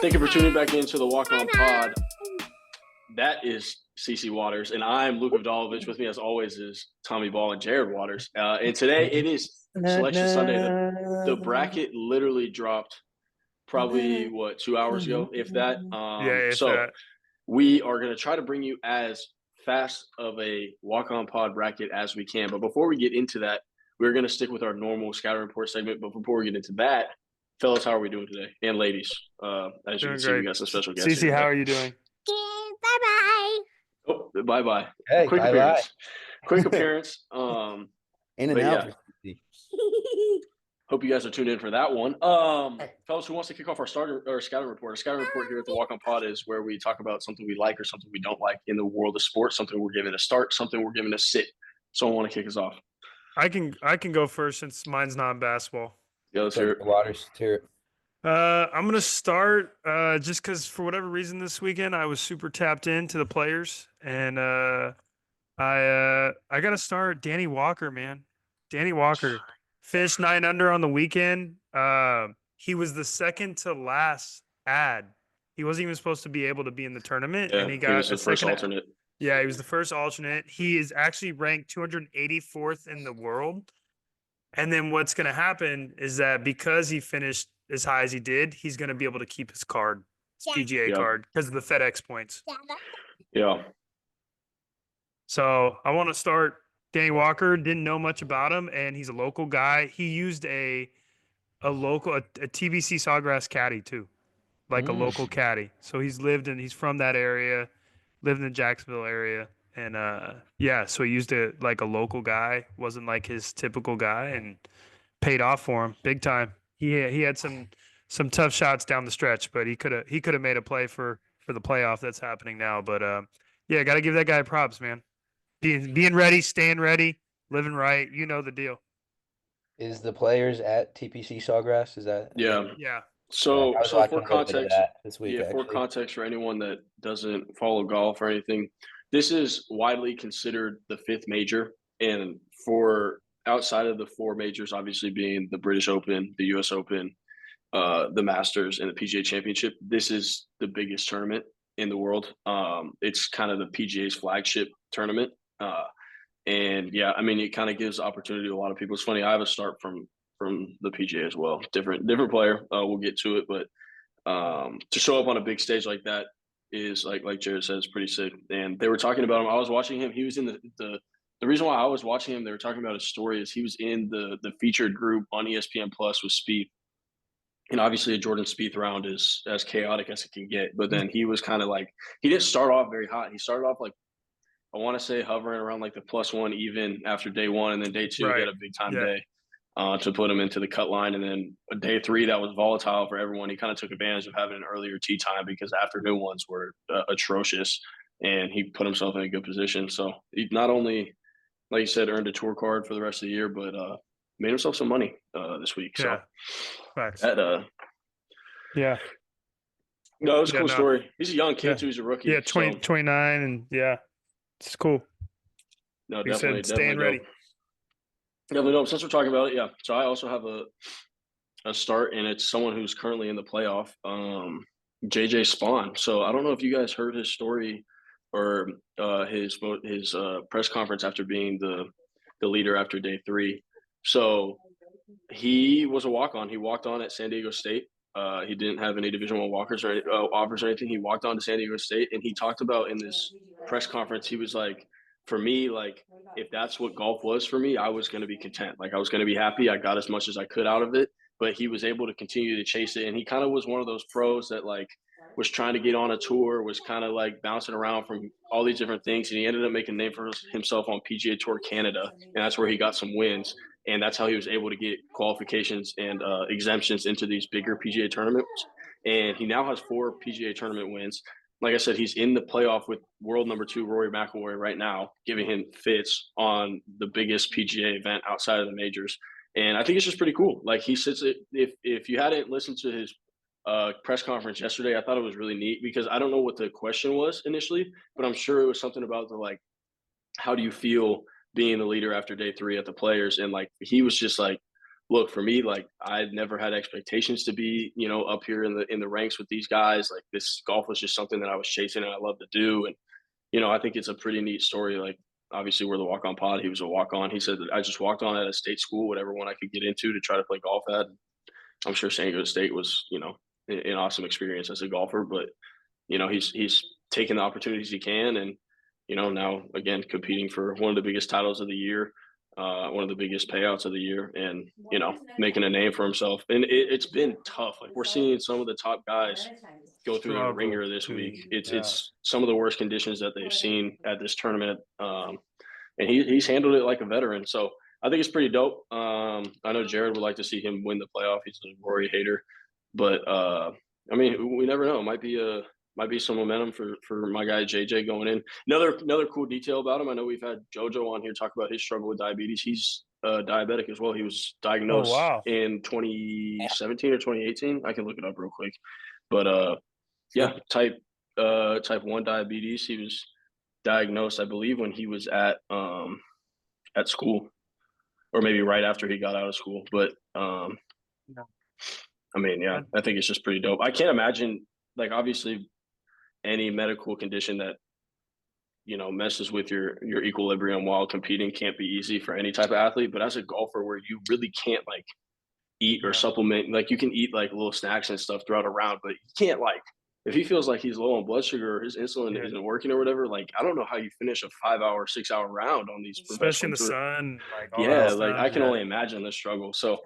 Thank you for tuning back into the Walk On Pod. That is CC Waters, and I'm Luka Vdalovich. With me, as always, is Tommy Ball and Jared Waters. And today it is Selection Sunday. The bracket literally dropped probably, 2 hours ago, if that. If that. We are going to try to bring you as fast of a Walk On Pod bracket as we can. But before we get into that, we're going to stick with our normal scouting report segment. But before we get into that, fellas, how are we doing today? And ladies, as you can see, we got some special guests. Cece, how are you doing? Bye-bye. Oh, bye-bye. Hey, Quick bye-bye. appearance. Quick appearance. In and but out. yeah. Hope you guys are tuned in for that one. Fellas, who wants to kick off our scouting report? Our scouting report here at the Walk On Pod is where we talk about something we like or something we don't like in the world of sports, something we're giving a start, something we're giving a sit. Someone want to kick us off? I can go first since mine's not basketball. Yeah, let's hear it. Waters, let's hear it. I'm gonna start just because for whatever reason this weekend I was super tapped into the players, and I gotta start Danny Walker, man. Danny Walker finished 9 under on the weekend. He was the second to last ad. He wasn't even supposed to be able to be in the tournament, and he got was the first alternate. Yeah, he was the first alternate. He is actually ranked 284th in the world. And then what's going to happen is that because he finished as high as he did, he's going to be able to keep his card, his PGA card, because of the FedEx points. Yeah. So I want to start Danny Walker. Didn't know much about him, and he's a local guy. He used a TBC Sawgrass caddy too, like a local caddy. So he's from that area, lived in the Jacksonville area. And so he used it like a local guy, wasn't like his typical guy, and paid off for him big time. He had some tough shots down the stretch, but he could have made a play for the playoff that's happening now. But got to give that guy props, man. Being ready, staying ready, living right. You know the deal. Is the players at TPC Sawgrass? Is that? Yeah. So for context, this week, for context for anyone that doesn't follow golf or anything, this is widely considered the 5th major, and for outside of the 4 majors, obviously being the British Open, the U.S. Open, the Masters, and the PGA Championship, this is the biggest tournament in the world. It's kind of the PGA's flagship tournament, and it kind of gives opportunity to a lot of people. It's funny, I have a start from the PGA as well, different player. We'll get to it, but to show up on a big stage like that is like Jared says, pretty sick. And they were talking about him. I was watching him. He was in the reason why I was watching him, they were talking about his story, is he was in the featured group on ESPN Plus with Spieth. And obviously a Jordan Spieth round is as chaotic as it can get. But then he was kind of like, he didn't start off very hot. He started off like, I want to say hovering around like the +1 even after day 1. And then day 2, he had a big time day to put him into the cut line. And then day 3, that was volatile for everyone. He kind of took advantage of having an earlier tee time because the afternoon ones were atrocious. And he put himself in a good position. So he not only, like you said, earned a tour card for the rest of the year, but made himself some money this week. So facts. That, yeah. No, it was a cool story. He's a young kid too. He's a rookie. Yeah, 29, and it's cool. No, like definitely. Staying ready. Definitely dope. Since we're talking about it, so I also have a start, and it's someone who's currently in the playoff, JJ Spawn. So I don't know if you guys heard his story or his press conference after being the leader after day 3. So he was a walk-on. He walked on at San Diego State. He didn't have any Division I offers or anything. He walked on to San Diego State, and he talked about in this press conference, he was like, for me, like, if that's what golf was for me, I was going to be content. Like, I was going to be happy. I got as much as I could out of it, but he was able to continue to chase it. And he kind of was one of those pros that, like, was trying to get on a tour, was kind of like bouncing around from all these different things. And he ended up making a name for himself on PGA Tour Canada. And that's where he got some wins. And that's how he was able to get qualifications and exemptions into these bigger PGA tournaments. And he now has 4 PGA tournament wins. Like I said, he's in the playoff with world number 2, Rory McIlroy, right now, giving him fits on the biggest PGA event outside of the majors. And I think it's just pretty cool. Like, he sits it. If you hadn't listened to his press conference yesterday, I thought it was really neat because I don't know what the question was initially, but I'm sure it was something about the, like, how do you feel being the leader after day 3 at the Players? And like, he was just like, look, for me, like I never had expectations to be, up here in the ranks with these guys. Like this golf was just something that I was chasing and I love to do. And I think it's a pretty neat story. Like obviously we're the walk on pod. He was a walk on. He said that I just walked on at a state school, whatever one I could get into to try to play golf at. I'm sure San Diego State was, an awesome experience as a golfer, but he's taking the opportunities he can, and now again competing for one of the biggest titles of the year, one of the biggest payouts of the year, and making a name for himself. And it's been tough. Like we're seeing some of the top guys go through the ringer this week. It's some of the worst conditions that they've seen at this tournament, and he's handled it like a veteran. So I think it's pretty dope. I know Jared would like to see him win the playoff. He's a Rory hater, but I mean, we never know. Might be some momentum for my guy JJ going in. Another cool detail about him. I know we've had JoJo on here talk about his struggle with diabetes. He's diabetic as well. He was diagnosed in 2017 or 2018. I can look it up real quick, but yeah, type 1 diabetes. He was diagnosed, I believe, when he was at school, or maybe right after he got out of school. But I mean, yeah, I think it's just pretty dope. I can't imagine, like, obviously any medical condition that messes with your equilibrium while competing can't be easy for any type of athlete. But as a golfer, where you really can't like eat or supplement, like you can eat like little snacks and stuff throughout a round, but you can't, like, if he feels like he's low on blood sugar or his insulin isn't working or whatever, like I don't know how you finish a 5-hour, 6-hour round on these, especially in the sun. Like all that stuff. I can only imagine the struggle. So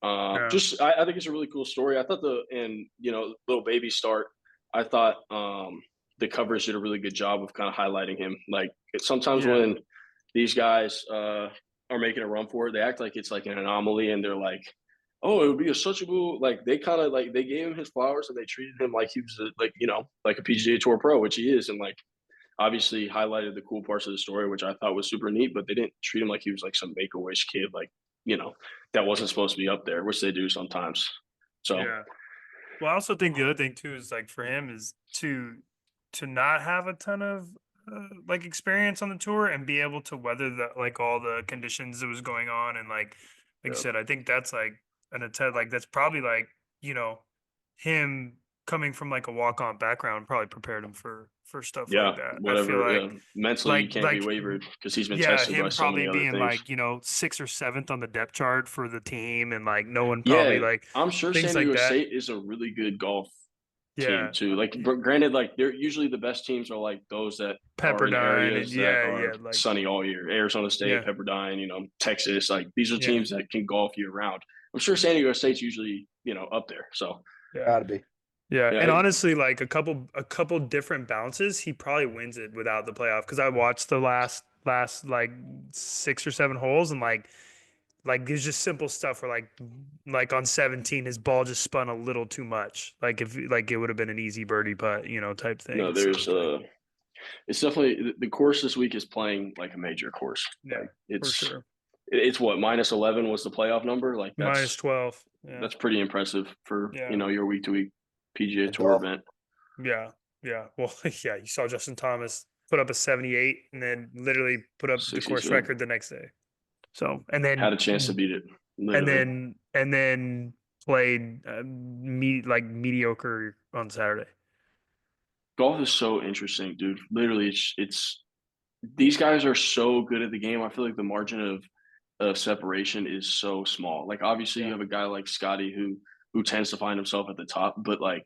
I think it's a really cool story. I thought little baby start, I thought the coverage did a really good job of kind of highlighting him. Like sometimes when these guys are making a run for it, they act like it's like an anomaly, and they're like, oh, it would be such a cool, like they kind of like they gave him his flowers and they treated him like he was like a PGA Tour pro, which he is, and like obviously highlighted the cool parts of the story, which I thought was super neat. But they didn't treat him like he was like some Make-A-Wish kid, like that wasn't supposed to be up there, which they do sometimes. So yeah. Well, I also think the other thing too is like for him is to not have a ton of like experience on the tour and be able to weather like all the conditions that was going on, and like you said, I think that's like that's probably like him coming from like a walk-on background probably prepared him for stuff like that. Whatever, I feel like mentally you can't be wavered because he's been tested by so many other things. Him probably being like 6th or 7th on the depth chart for the team, and like no one probably like I'm sure San Diego State is a really good golf team too. Like granted, like they're usually the best teams are like those that Pepperdine are in areas and like sunny all year. Arizona State, Pepperdine, Texas, like these are teams that can golf year round. I'm sure San Diego State's usually up there. So gotta be. Yeah, and honestly, like a couple different bounces, he probably wins it without the playoff. Because I watched the last like 6 or 7 holes, and like there's just simple stuff where like on 17 his ball just spun a little too much. Like if like it would have been an easy birdie putt, type thing. No, there's it's definitely the course this week is playing like a major course. Yeah, like, it's for sure. It's what -11 was the playoff number. Like that's -12. Yeah. That's pretty impressive for your week to week PGA Tour event. Yeah. Well, yeah, you saw Justin Thomas put up a 78 and then literally put up the course record the next day. So, and then had a chance to beat it. Literally. And then played mediocre on Saturday. Golf is so interesting, dude. Literally, it's these guys are so good at the game. I feel like the margin of separation is so small. Like obviously you have a guy like Scotty who tends to find himself at the top, but like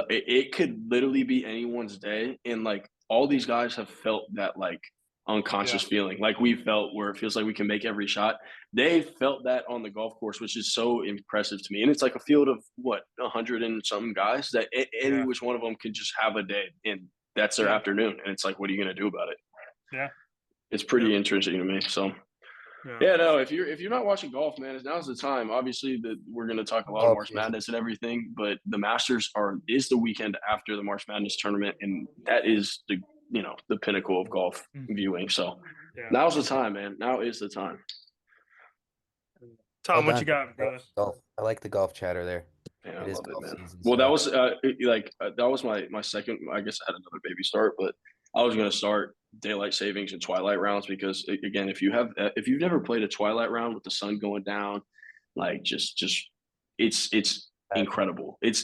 it could literally be anyone's day, and like all these guys have felt that like unconscious feeling like we felt, where it feels like we can make every shot. They felt that on the golf course, which is so impressive to me. And it's like a field of 100 and some guys that any which one of them can just have a day, and that's their afternoon, and it's like, what are you going to do about it? It's pretty interesting to me. So no, if you're not watching golf, man, now's the time. Obviously we're going to talk a lot of March Madness and everything, but the Masters is the weekend after the March Madness tournament, and that is the pinnacle of golf viewing. So now's the time, man. Now is the time. Tom, what you got, brother? I like the golf chatter there. Yeah, I love it, man. Well, that was that was my second. I guess I had another baby start, but I was going to start daylight savings and twilight rounds because, again, if you've never played a twilight round with the sun going down, Like just it's incredible. It's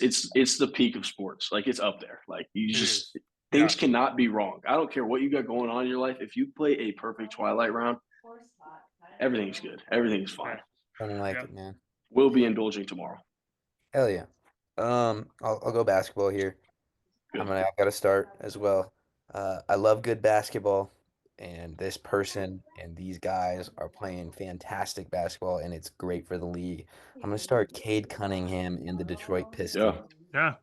the peak of sports. Like it's up there. Like you It just is. things Yeah. cannot be wrong. I don't care what you got going on in your life. If you play a perfect Twilight round, everything's good. Everything's fine. Something like Yeah. it, man. We'll be indulging tomorrow. Hell yeah. I'll go basketball here. Good. I've got to start as well. I love good basketball, and this person and these guys are playing fantastic basketball, and it's great for the league. I'm gonna start Cade Cunningham in the Detroit Pistons. Yeah.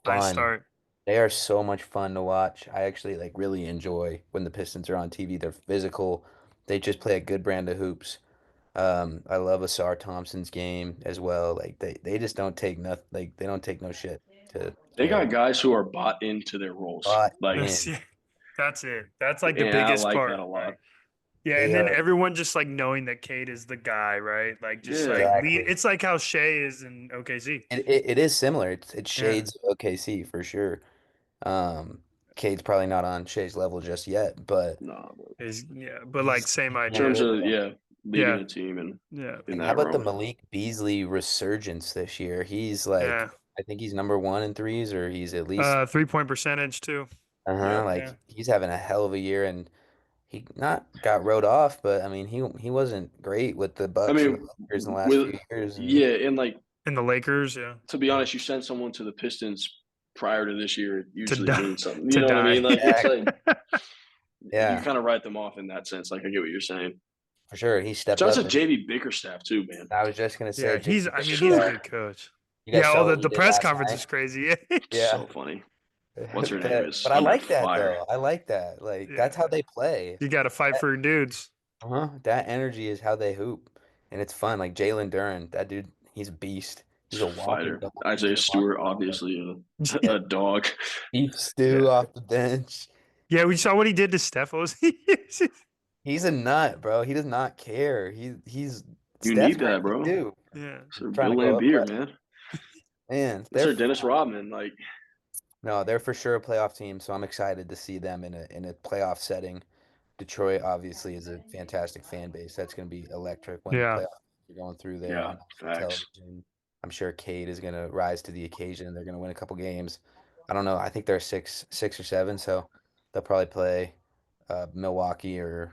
Nice Fun. start. They are so much fun to watch. I actually like really enjoy when the Pistons are on TV. They're physical. They just play a good brand of hoops. I love Asar Thompson's game as well. Like they just don't take nothing. Like they don't take no shit They got to guys who are bought into their roles. bought Like That's, in. that's it. That's like the and I biggest like part. that a lot. Right? Yeah, They and then are everyone just like knowing that Cade is the guy, right? Like just Yeah. like exactly. it's like how Shea is in OKC. It is similar. It's Yeah. shades of OKC for sure. Cade's probably not on Shay's level just yet, but No, but But like he's same in idea. terms really of well. leading Yeah. a team and Yeah. in And how that about the realm. Malik Beasley resurgence this year? He's like, Yeah. I think he's number one in threes, or he's at least 3-point percentage too. Yeah. like Yeah. he's having a hell of a year, and he not got wrote off, but I mean he wasn't great with the I Bucks and the mean, Lakers in the last with few years, and and like And the Lakers, yeah. to be honest, you send someone to the Pistons prior to this year, it usually die- means something. to You know what I die. mean? Like it's like you yeah, kind of write them off in that sense. Like I get what you're saying. for sure he stepped Shout out up. to JB Bickerstaff too, man. I was just gonna say, Yeah, he's JB he's a Bickerstaff. good coach. You guys Yeah, saw all what the he did press last conference night? is crazy. Yeah. So funny. What's her name is But I under like that fire. though. I like that. Like Yeah. that's how they play. You got to fight for your dudes. That energy is how they hoop, and it's fun. Like Jalen Duren, that dude, he's a beast. He's a walking Fighter. dog. Isaiah He's a Stewart, walking dog. obviously Yeah. a dog. Beef stew Yeah. off the bench. Yeah, we saw what he did to Stephos. He's a nut, bro. He does not care. He's You Steph's need that, crazy bro. too. yeah. So Trying Bill to go up, Lambier, but man. man, That's they're our Dennis Rodman. Like no, they're for sure a playoff team. So I'm excited to see them in a playoff setting. Detroit obviously is a fantastic fan base. That's going to be electric when the Yeah. playoffs are going through there Yeah, on facts. television. I'm sure Cade is going to rise to the occasion and they're going to win a couple games. I don't know. I think they're six or seven, so they'll probably play Milwaukee or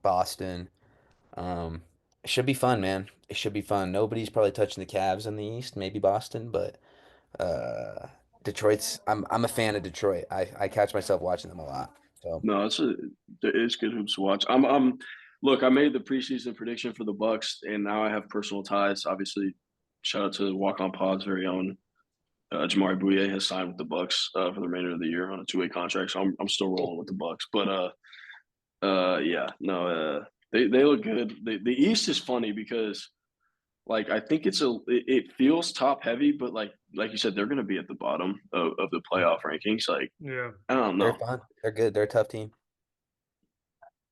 Boston. It should be fun, man. It should be fun. Nobody's probably touching the Cavs in the East, maybe Boston, but uh, I'm a fan of Detroit. I catch myself watching them a lot. So No, it's good hoops to watch. Look, I made the preseason prediction for the Bucks, and now I have personal ties. Obviously, shout out to Walk On Pod's very own Jamari Bouye has signed with the Bucks for the remainder of the year on a 2-way contract. So I'm still rolling with the Bucks. But they look good. The East is funny because like I think it feels top heavy, but like you said, they're going to be at the bottom of the playoff rankings. Like Yeah. I don't they're know. fun. They're good. They're a tough team.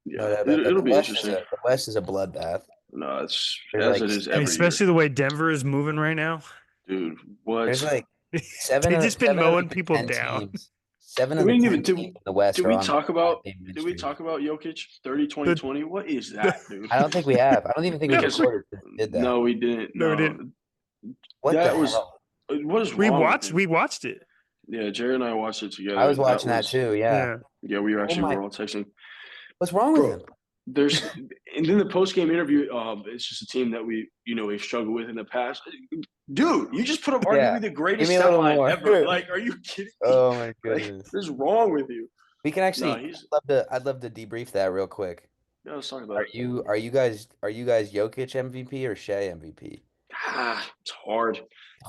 No Yeah, doubt about that. it'll The be West interesting. the West is a bloodbath. No, it's There's as like it is And every especially the way Denver is moving right now. year, dude. What? There's like They've just been mowing the people 10 down. teams. Seven Did of the we 10 even teams in the West did are we on talk about game win did we streak. talk about Jokic 30 20 20? What is that, dude? I don't think we have. I don't even think we Because- recorded that we did that. No, we didn't. No, we No, didn't. What that the was hell? what is We wrong with watched him? we watched it. Yeah, Jared and I watched it together. I was watching that was- too. Yeah. Yeah, we were actually my- we're all texting. What's wrong with Bro, him? there's and then the post game interview. It's just a team that we've struggled with in the past. Dude, you just put up arguably Yeah. the greatest me a stat little line more. ever. Like, are you kidding me? Oh my Like, goodness. what is wrong with you? We can actually. No, he's. I'd love to debrief that real quick. Yeah, let's talk about Are it. you guys Jokic MVP or Shea MVP? It's hard.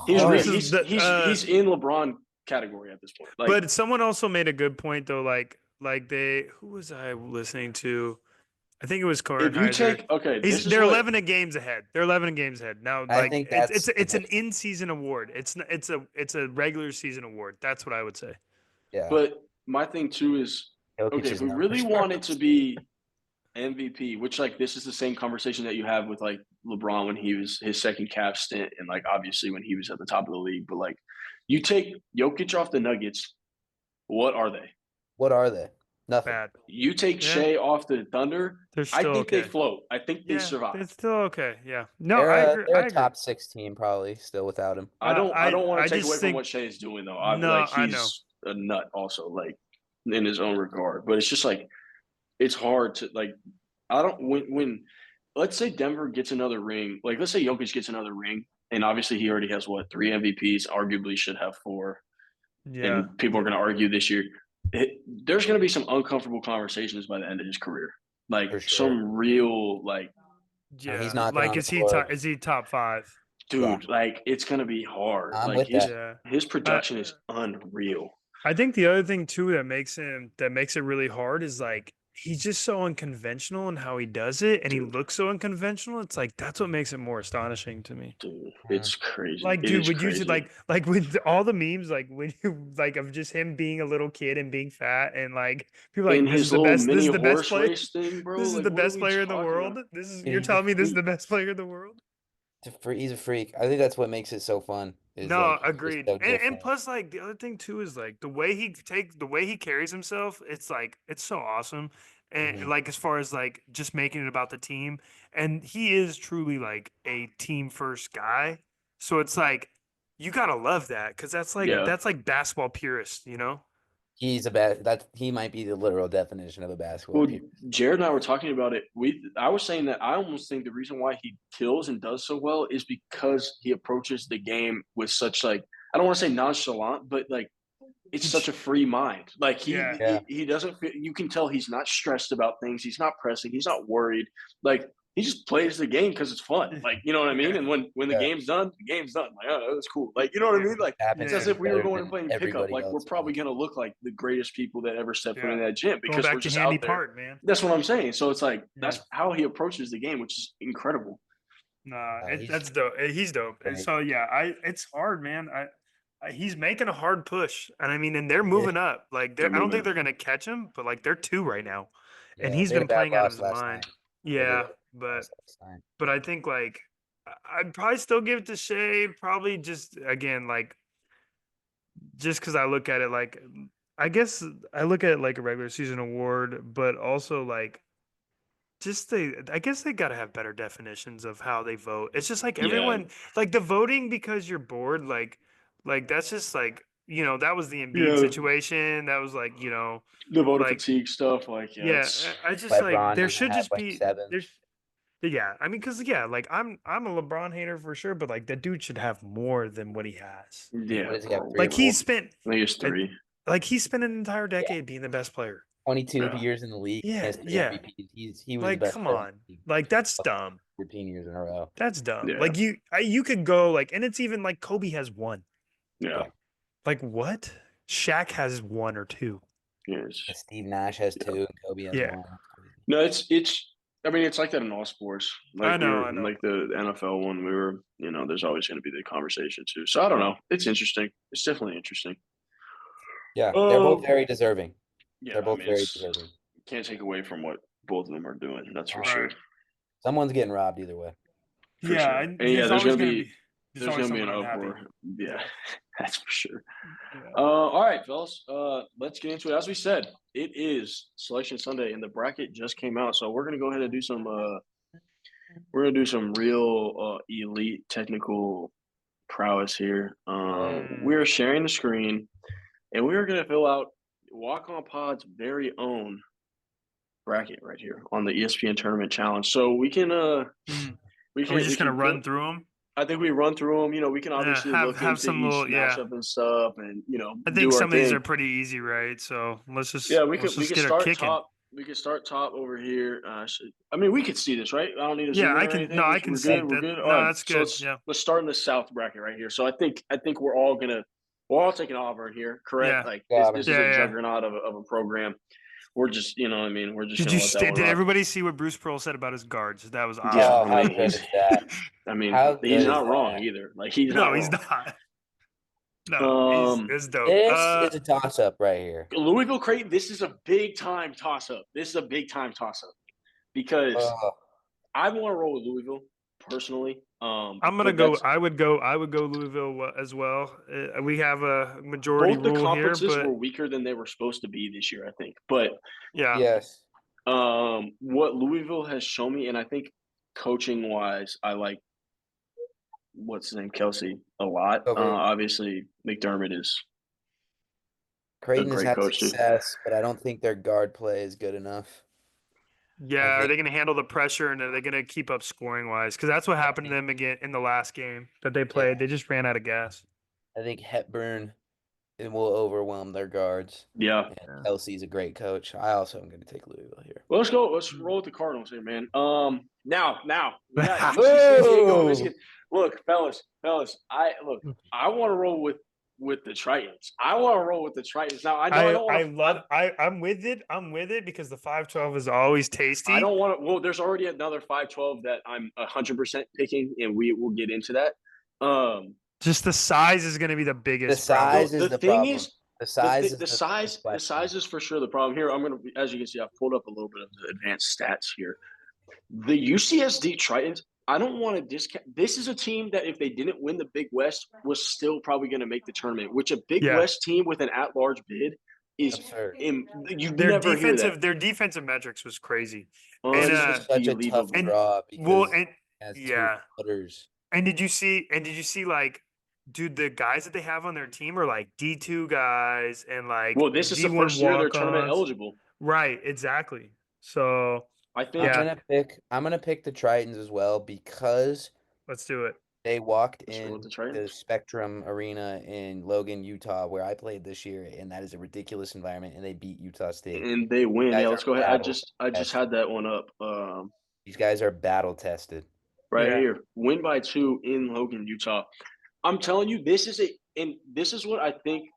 He's Hard. This is he's, the- he's in LeBron category at this point. Like, But someone also made a good point though, like who was I listening to? I think it was if you Kornheiser. take They're 11 games ahead. They're 11 games ahead now. I Like think it's an in-season award. It's a regular season award. That's what I would say. Yeah. But my thing too is Jokic okay. is If we known really for want it to stars. be MVP, which like this is the same conversation that you have with like LeBron when he was his second Cavs stint, and like obviously when he was at the top of the league. But like, you take Jokic off the Nuggets, what are they? What are they? Nothing. bad. You take Yeah. Shea off the Thunder, They're I still think they okay. float. I think they Yeah, survive. it's still okay. Yeah. No, They're I a, agree. they're I a agree. top 6 team probably still without him. I don't want I to take away just from think what Shea is doing though. no, I know. He's a nut also, like in his own regard. But it's just like it's hard to like I don't when let's say Denver gets another ring, like let's say Jokic gets another ring, and obviously he already has what 3 MVPs, arguably should have 4, Yeah. and people are going to argue this year. There's going to be some uncomfortable conversations by the end of his career, like For sure. some real like, Yeah. he's knocking like on is the he door. is he top 5? dude, Yeah. like it's going to be hard. I'm like with that. Yeah. his production is unreal. I think the other thing too that makes it really hard is like he's just so unconventional in how he does it, and he Dude. looks so unconventional. It's like that's what makes it more astonishing to me. Dude, it's crazy. Like, It dude, is would you crazy. just like with all the memes, like when you like of just him being a little kid and being fat, and like people are in like this his is the little best, this mini is the best horse player, race thing, bro. this is like, the what are best we player in the talking world. about? This is Yeah, you're he's a telling me this is freak. the best player in the world. He's a freak. I think that's what makes it so fun. Is No, like he's just agreed. so And different. plus, like the other thing too is like the way he carries himself. It's like it's so awesome, and Mhm. like as far as like just making it about the team, and he is truly like a team first guy. So it's like you gotta love that because Yeah. that's like basketball purist, you know? He's he might be the literal definition of a basketball Well, player. Jared and I were talking about it. I was saying that I almost think the reason why he kills and does so well is because he approaches the game with such like I don't want to say nonchalant, but like it's such a free mind. Like Yeah. he doesn't feel, you can tell he's not stressed about things. He's not pressing. He's not worried. Like he just plays the game because it's fun. Like you know what I mean. Yeah. And when the Yeah. game's done, the game's done. Like oh, that's cool. Like you know what I mean. Like Happens it's as to if be we were better going than and playing pickup. everybody Like we're else, probably man. gonna look like the greatest people that ever stepped foot in Yeah. that gym Going because back we're to just Handy out there. Part, man. That's what I'm saying. So it's like Yeah. that's how he approaches the game, which is incredible. Nah, he's that's dope. He's dope. And great. so yeah, it's hard, man. He's making a hard push, and I mean, and they're moving up. Like They're I don't think moving. they're gonna catch him, but like they're 2 right now, and Yeah, he's they had been a bad playing out of loss his last mind. night. Yeah, Lost but last night. I think like I'd probably still give it to Shea. Probably just again like just because I look at it like I guess I look at it like a regular season award, but also like just I guess they gotta have better definitions of how they vote. It's just like Yeah. everyone like the voting because you're bored, like that's just like that was the Embiid Yeah. situation. That was like The voter like fatigue stuff, like yeah. it's I just like LeBron there doesn't should have just like be 7. there's yeah. I mean, because yeah, like I'm a LeBron hater for sure, but like that dude should have more than what he has. yeah. What does he have, bro. 3 Like or he 4? spent I think it's 3. like he spent an entire decade being the best player. 22 Yeah. years in the league. Yeah, Has 3 yeah. MVPs. He was Like the best come player in on, the league like that's dumb. 14 years in a row. That's dumb. Yeah. Like you could go like, and it's even like Kobe has 1. Yeah. Like what? Shaq has 1 or 2. Yes. And Steve Nash has 2 and Kobe has Yeah. 1. No, it's. I mean, it's like that in all sports. Like I know. like the NFL one. We were, there's always going to be the conversation too. So I don't know. It's interesting. It's definitely interesting. Yeah, they're both very deserving. Yeah, They're both very it's- deserving. Can't take away from what both of them are doing. That's for Right. sure. Someone's getting robbed either way. For sure. And yeah, there's gonna be an uproar. Yeah, that's for sure. Yeah. All right, fellas. Let's get into it. As we said, it is Selection Sunday, and the bracket just came out. So we're gonna go ahead and do some. We're gonna do some real elite technical prowess here. We're sharing the screen, and we're gonna fill out Walk On Pod's very own bracket right here on the ESPN Tournament Challenge. So we can. We Are we just gonna run through them? I think we run through them. We can obviously look have into some each little matchup and stuff, and I do think our some of these thing. are pretty easy, right? So let's just we let's could just get her start kicking. top. We could start top over here. I mean, we could see this, right? I don't need to zoom Yeah, in I or can. anything. No, I can We're see good. it. We're good. No, All right, that's so good. Yeah. let's start in the South bracket right here. So I think we're all taking Auburn here, correct? Yeah. Like Yeah, this is yeah, a yeah. juggernaut of a program. We're just, what I mean? We're just Did gonna you let that one did rock. everybody see what Bruce Pearl said about his guards? That was awesome. Yeah, Oh, I how mean, good is that? I mean, How he's good not is wrong that? either. Like he's No, not he's wrong. not. No, it's dope. This is a toss-up right here. Louisville Creighton, this is a big time toss up. This is a big time toss up because I want to roll with Louisville personally. I'm gonna but go. that's- I would go. Louisville as well. We have a majority both the rule here, conferences but were weaker than they were supposed to be this year, I think. But yeah, Yes. what Louisville has shown me, and I think coaching wise, I like what's his name, Kelsey, a lot. Over- Obviously, McDermott is Creighton has great had coach, too. success, but I don't think their guard play is good enough. yeah. Are think- they gonna handle the pressure and are they gonna keep up scoring wise? Because that's what happened to them again in the last game that they played. They just ran out of gas. I think Hepburn it will overwhelm their guards. Yeah. And Yeah. Kelsey's a great coach. I also am going to take Louisville here. Well, let's go. Let's roll with the Cardinals here, man. Now, we got UC San Whoa! Diego, Michigan. Look, fellas, I want to roll with the Tritons. I want to roll with the Tritons. Now, I know I don't want to. I'm with it. I'm with it because the 5-12 is always tasty. I don't want to. Well, there's already another 5-12 that I'm 100% picking, and we will get into that. Just the size is going to be the biggest. The size the is the thing problem. is, The size the is size question. is for sure the problem. Here, I'm gonna, as you can see, I've pulled up a little bit of the advanced stats here. The UCSD Tritons, I don't want to discount. This is a team that if they didn't win the Big West, was still probably going to make the tournament. Which a Big Yeah. West team with an at-large bid is. Absurd. You Their never hear that. defensive metrics was crazy. Oh, and, it's uh, just Such a tough unbelievable. And- draw because Well, it has yeah. 2 putters. And did you see like, dude, the guys that they have on their team are like D2 guys and like. Well, this is the D1 first year they're tournament walk-ons. eligible. Right, exactly. So I think. Yeah. I'm gonna pick the Tritons as well because let's do it. they walked Let's roll with in the the Tritons. Spectrum Arena in Logan, Utah, where I played this year, and that is a ridiculous environment, and they beat Utah State. And they win. Guys Yeah, are let's go ahead. battle I just had that one up. These guys are battle tested. Right Yeah. here. Win by 2 in Logan, Utah. I'm telling you, this is what I think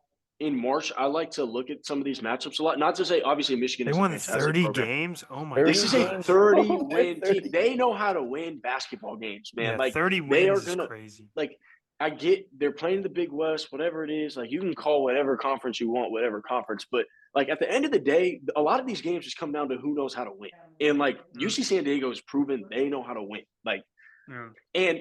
in March. I like to look at some of these matchups a lot. Not to say obviously Michigan They is a won fantastic 30 program. games. Oh my 30 This god. is a games. 30 Oh, win 30 team. They know how to win basketball games, man. Yeah, Like 30 they are wins is gonna crazy. like I get they're playing the Big West, whatever it is. Like you can call whatever conference you want, whatever conference, but like at the end of the day, a lot of these games just come down to who knows how to win. And like UC San Diego has proven they know how to win. Like Yeah. and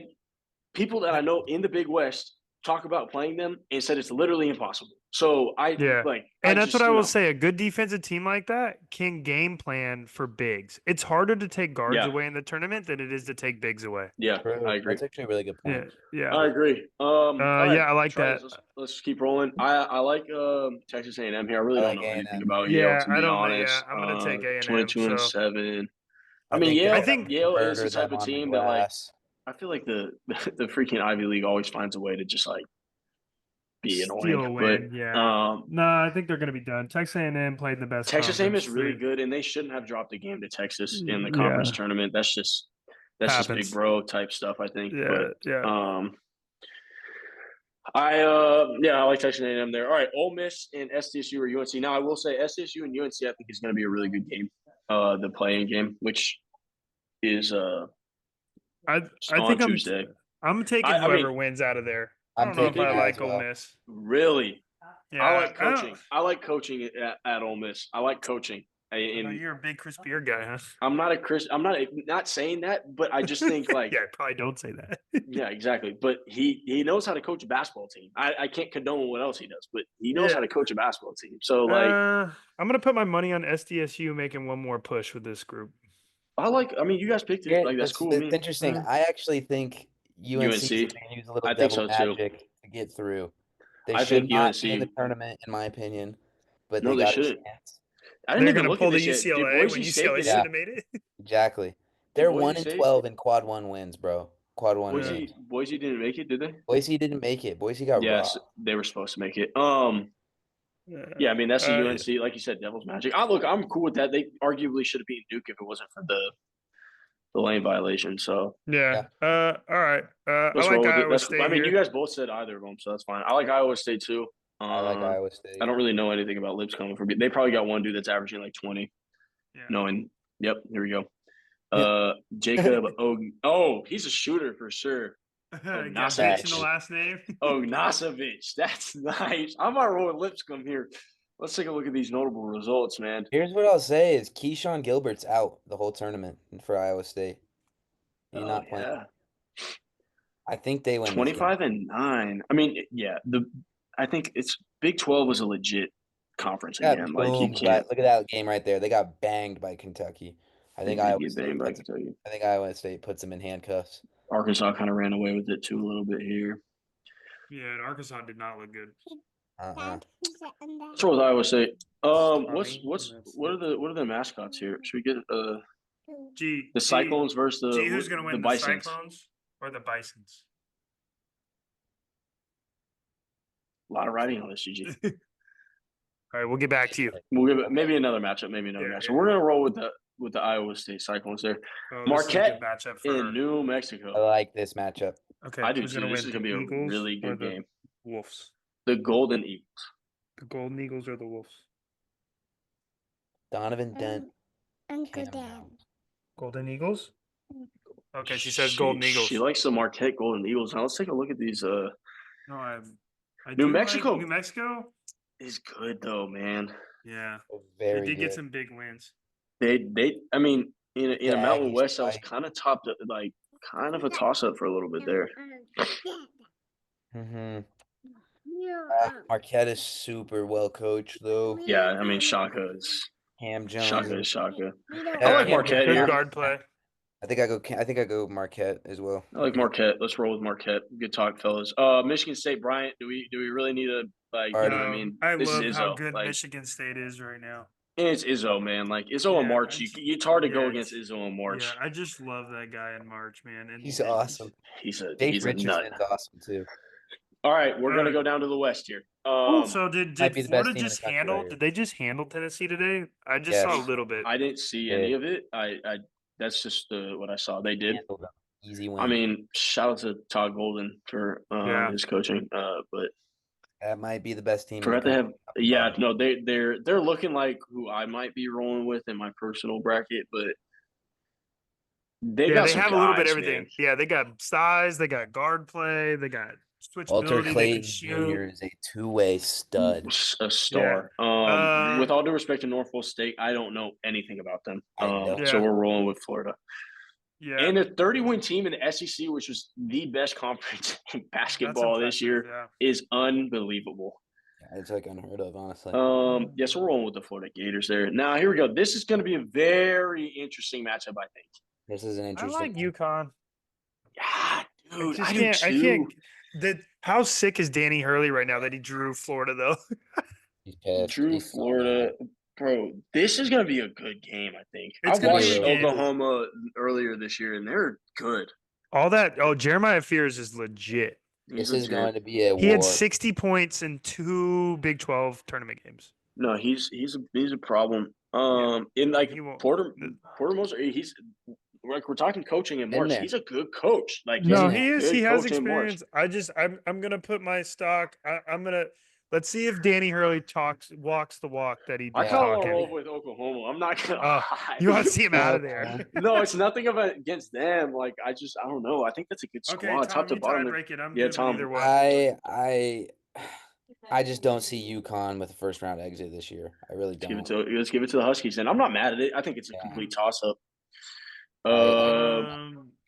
people that I know in the Big West talk about playing them and said it's literally impossible. So Yeah. like And that's just, what I you will know, say. A good defensive team like that can game plan for bigs. It's harder to take guards Yeah. away in the tournament than it is to take bigs away. Yeah, True. I agree. That's actually a really good Yeah. point. Yeah. I agree. All right, yeah, I like Tritons, that. let's keep rolling. I like Texas A&M here. I really I don't like know anything A&M. about Yeah, Yale, to I be don't know. honest. Yeah, I'm gonna take A&M, 22 so- 7. I I mean, think Yale. I think- Yale is the murder type them of on the team that like glass. I feel like the freaking Ivy League always finds a way to just like be Steal a annoying. win, But yeah. No, I think they're going to be done. Texas A&M played the best. Texas A&M is conference really league. good, and they shouldn't have dropped a game to Texas in the Yeah. conference tournament. That's just Happens. big bro type stuff, I think. Yeah, But yeah. I like Texas A&M there. All right, Ole Miss and SDSU or UNC. Now I will say SDSU and UNC I think is going to be a really good game, the playing game, which is I on think Tuesday. I'm taking I whoever mean, wins out of there. I I'm don't know if taking I that like as Ole well. Miss. Really, Yeah, I like don't- coaching. I like coaching at Ole Miss. I like coaching. Oh, And you're a big Chris Beer guy, huh? I'm not a Chris. I'm not saying that, but I just think like yeah, probably don't say that. yeah, exactly. But he knows how to coach a basketball team. I can't condone what else he does, but he knows Yeah. how to coach a basketball team. So like I'm gonna put my money on SDSU making one more push with this group. I mean, you guys picked it. Yeah, Like that's cool. with It's me. interesting. Mm. I actually think UNC is UNC. going to use a little I think devil so, too. magic to get through. They I should think not be in the UNC tournament, in my opinion, but No, they they got a shouldn't. chance. I didn't They're even gonna look pull at the this yet. Did UCLA when Boise State UCLA get should Yeah. have made it. Exactly. They're Boise 1 and State? 12 in quad 1 wins, bro. Quad 1 wins. Boise didn't make it, did they? Boise didn't make it. Boise got Yes, robbed. they were supposed to make it. Yeah, I mean that's the UNC, like you said, Devil's Magic. I'm cool with that. They arguably should have beaten Duke if it wasn't for the lane violation. So Yeah. All right. I let's like roll with it. Iowa State. I mean, here. you guys both said either of them, so that's fine. I like Iowa State too. I like Iowa State. I don't really know anything about Lipscomb. They probably got one dude that's averaging like 20. Yeah. Knowing, yep, here we go. Yeah. Jacob he's a shooter for sure. Got Nasevich. bitch in the last name. Nasevich, that's nice. I'm not rolling Lipscomb here. Let's take a look at these notable results, man. Here's what I'll say is Keyshawn Gilbert's out the whole tournament for Iowa State. He's not playing. Yeah. I think they win this game. 25-9. I mean, yeah, I think it's Big 12 was a legit conference Got again. Like you bombed can't. look at that game right there. They got banged by Kentucky. I They think did Iowa get State banged by puts, Kentucky. I think Iowa State puts them in handcuffs. Arkansas kind of ran away with it too a little bit here. Yeah, and Arkansas did not look good. Let's roll with Iowa State. Army, What are the mascots here? Should we get G the Cyclones versus G, who's gonna the win, the Bisons? Cyclones or the Bisons? A lot of writing on this, GG. All right, we'll get back to you. We'll give it maybe another matchup, maybe another Yeah, matchup. yeah. We're gonna roll with the Iowa State Cyclones there. Oh, Marquette this is a good matchup for in New I Mexico. like this matchup. Okay, I do who's too. gonna This win? is gonna the be a Eagles really or good the game. Wolves? The Golden Eagles. The Golden Eagles or the Wolves? Donovan Dent. Uncle Cam Dan. Golden Eagles. Okay, she says Golden Eagles. She likes the Marquette Golden Eagles. Now let's take a look at these. No, I New do like Mexico. New Mexico. Is good though, man. Yeah, Very they did good. get some big wins. They I mean in a The Mountain Aggies West, I was fight. kind of topped like kind of a toss up for a little bit there. Mm-hmm. Yeah. Marquette is super well coached though. Yeah, I mean Shaka is Cam Jones. Shaka is Shaka. I I like Cam Marquette Good here. guard play. I think I go Marquette as well. I like Marquette. Let's roll with Marquette. Good talk, fellas. Michigan State, Bryant. Do we really need to like? You know what I mean, I this love is how Izzo. good Like, Michigan State is right now. and it's Izzo, man. Like Izzo and Yeah, March. It's hard to go against Izzo and March. Yeah, I just love that guy in March, man. And He's awesome. He's a Jake he's a nut. Richardson's awesome too. All right, we're gonna Alright. go down to the West here. So did might be the best Florida team in the just country handle? right here. Did they just handle Tennessee today? I just saw a Yes. little bit. I didn't see Yeah. any of it. I that's just what I saw. They did. Handled them. Easy win. I mean, shout out to Todd Golden for Yeah. his coaching. But that might be the best team. in the forgot to have. country. Yeah, no, they're looking like who I might be rolling with in my personal bracket, but they Yeah, got they some have a little bit guys, of everything. man. Yeah, they got size, they got guard play, they got Walter switchability, they Clayton can shoot. Jr. is a two-way stud. A star. With all due respect to Norfolk State, I don't know anything about them. I know. So Yeah. we're rolling with Florida. Yeah, And a 30-win team in the SEC, which was the best conference in that's basketball this impressive, year, yeah. is unbelievable. It's like unheard of, honestly. Yes, we're rolling with the Florida Gators there. Now here we go. This is going to be a very interesting matchup, I think. This is an I interesting. like UConn. Yeah, dude, I I do can't. too. I can't. How sick is Danny Hurley right now that he drew Florida though? He's pissed. Drew He's so Florida, mad. bro. This is going to be a good game, I think. It's I gonna be a watched good game. Oklahoma earlier this year, and they're good. All that. Oh, Jeremiah Fears is legit. This He's is legit. going to be a He war. had 60 points in 2 Big 12 tournament games. No, he's a problem. In like He won't- Porter Moser, he's like we're talking coaching in Been March. there. He's a good coach. Like No, he's a he is. good He has coach in March. experience. I'm gonna put my stock. I'm gonna let's see if Danny Hurley walks the walk that he I did kind of want to roll talking. with Oklahoma. I'm not gonna. Oh, lie. You want to see him out of there? No, it's nothing against them. Like I don't know. I think that's a good squad, Okay, Tom, top to you bottom. break it. I'm Yeah, good with Tom. either one. I just don't see UConn with a first round exit this year. I really Let's don't. give it to the Huskies, and I'm not mad at it. I think it's a Yeah. complete toss up. So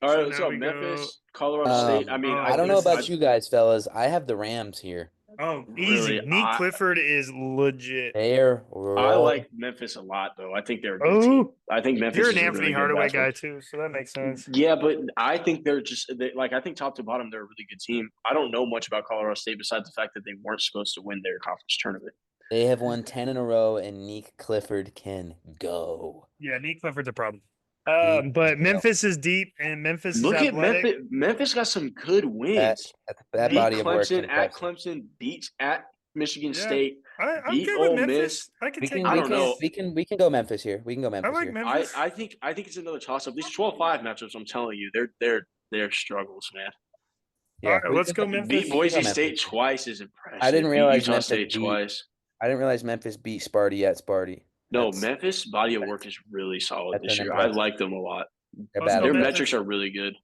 All right, now so we Memphis, go- Colorado State. I mean, I don't know this about is- you guys, fellas. I have the Rams here. Oh, easy. Really, Nate Clifford is legit. They're I like Memphis a lot, though. I think they're a good team. Oh, I think Memphis. you're is an a Anthony really good Hardaway basketball guy too, so that makes sense. Yeah, but I think they're just like I think top to bottom they're a really good team. I don't know much about Colorado State besides the fact that they weren't supposed to win their conference tournament. They have won 10 in a row, and Neek Clifford can go. Yeah, Nate Clifford's a problem. He- But Memphis is deep, and Memphis Look is at athletic. Memphis. Memphis got some good wins. That Beat body of work. Clemson at Clemson, beats at Michigan Yeah. State. I'm beat good with Ole Memphis. Miss. I can We take can, I we, don't Memphis. know. can, we can go Memphis here. We can go Memphis I like here. Memphis. I think it's another toss up. These 12-5 matchups, I'm telling you, they're struggles, man. Yeah, All right, we let's can- go Memphis. Beat Let's Boise go State Memphis. twice is impressive. I didn't Beat realize Utah Memphis State beat- twice. I didn't realize Memphis beat Sparty at Sparty. No, That's- Memphis body of work is really solid that's this an year. I impressive- like them a lot. They're Let's bad. go Their Memphis. metrics are really good.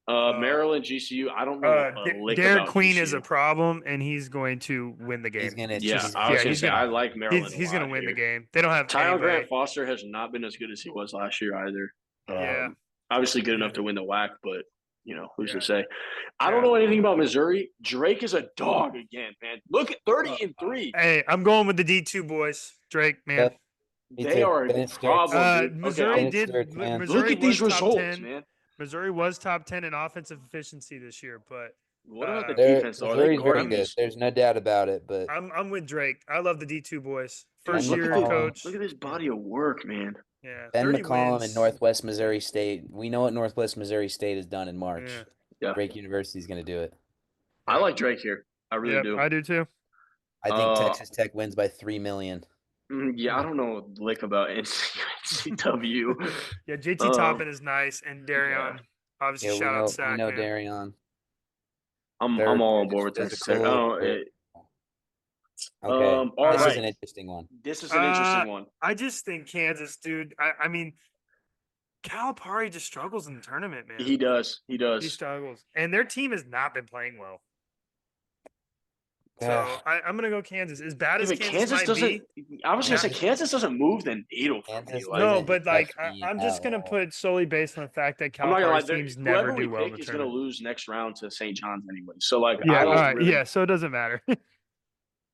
Maryland, GCU. I don't know. a lick Derek about Queen is a GCU. problem, and he's going to win the game. He's gonna. Yeah, he's- I was yeah, gonna he's say gonna- I like Maryland. He's a going to lot win the here. game. They don't have Tyler anybody. Grant Foster has not been as good as he was last year either. Yeah. Obviously good enough to win the WAC, but who's Yeah. to say? I don't Yeah. know anything about Missouri. Drake is a dog again, man. Look at 30-3. Hey, I'm going with the D2 boys. Drake, man. Yep. Me They too. are a Bennett Sturts. problem, dude. Missouri Okay, Bennett Sturts, man. Missouri look at these was top results, 10. man. Missouri was top 10 in offensive efficiency this year, but What about the They're- defense, though? Are they Missouri's very guarding good. these? There's no doubt about it. But I'm with Drake. I love the D2 boys. Dude, First look year at this, coach. Look at this body of work, man. Yeah, Ben 30 McCollum wins. and Northwest Missouri State. We know what Northwest Missouri State has done in March. Yeah. Yeah. Drake University is going to do it. I like Drake here. I really Yep, do. I do too. I think Uh, Texas Tech wins by 3 million. Yeah, I don't know a lick about NCW. Yeah, JT Uh, Toppin is nice, and Darion. Obviously, Yeah, we shout know, out Sack, we know man. Darion. I'm They're all on just board with Texas Tech. physical, Oh, they're- it, Okay, all this is right. an interesting one. This is an interesting one. I just think Kansas, dude. I mean, Calipari just struggles in the tournament, man. He does. He He does. struggles, and their team has not been playing well. So Ugh. I'm gonna go Kansas. As bad as But Kansas, might doesn't. be, I was gonna say Nah. Kansas doesn't move the needle for me. Kansas Like, no, doesn't but like impress me I'm at just gonna all. put solely based on the fact that I'm not gonna lie. Calipari's teams never Whoever do we well in pick the is gonna tournament. lose next round to St. John's anyway. So like, Yeah, I all don't right, really. yeah. So it doesn't matter.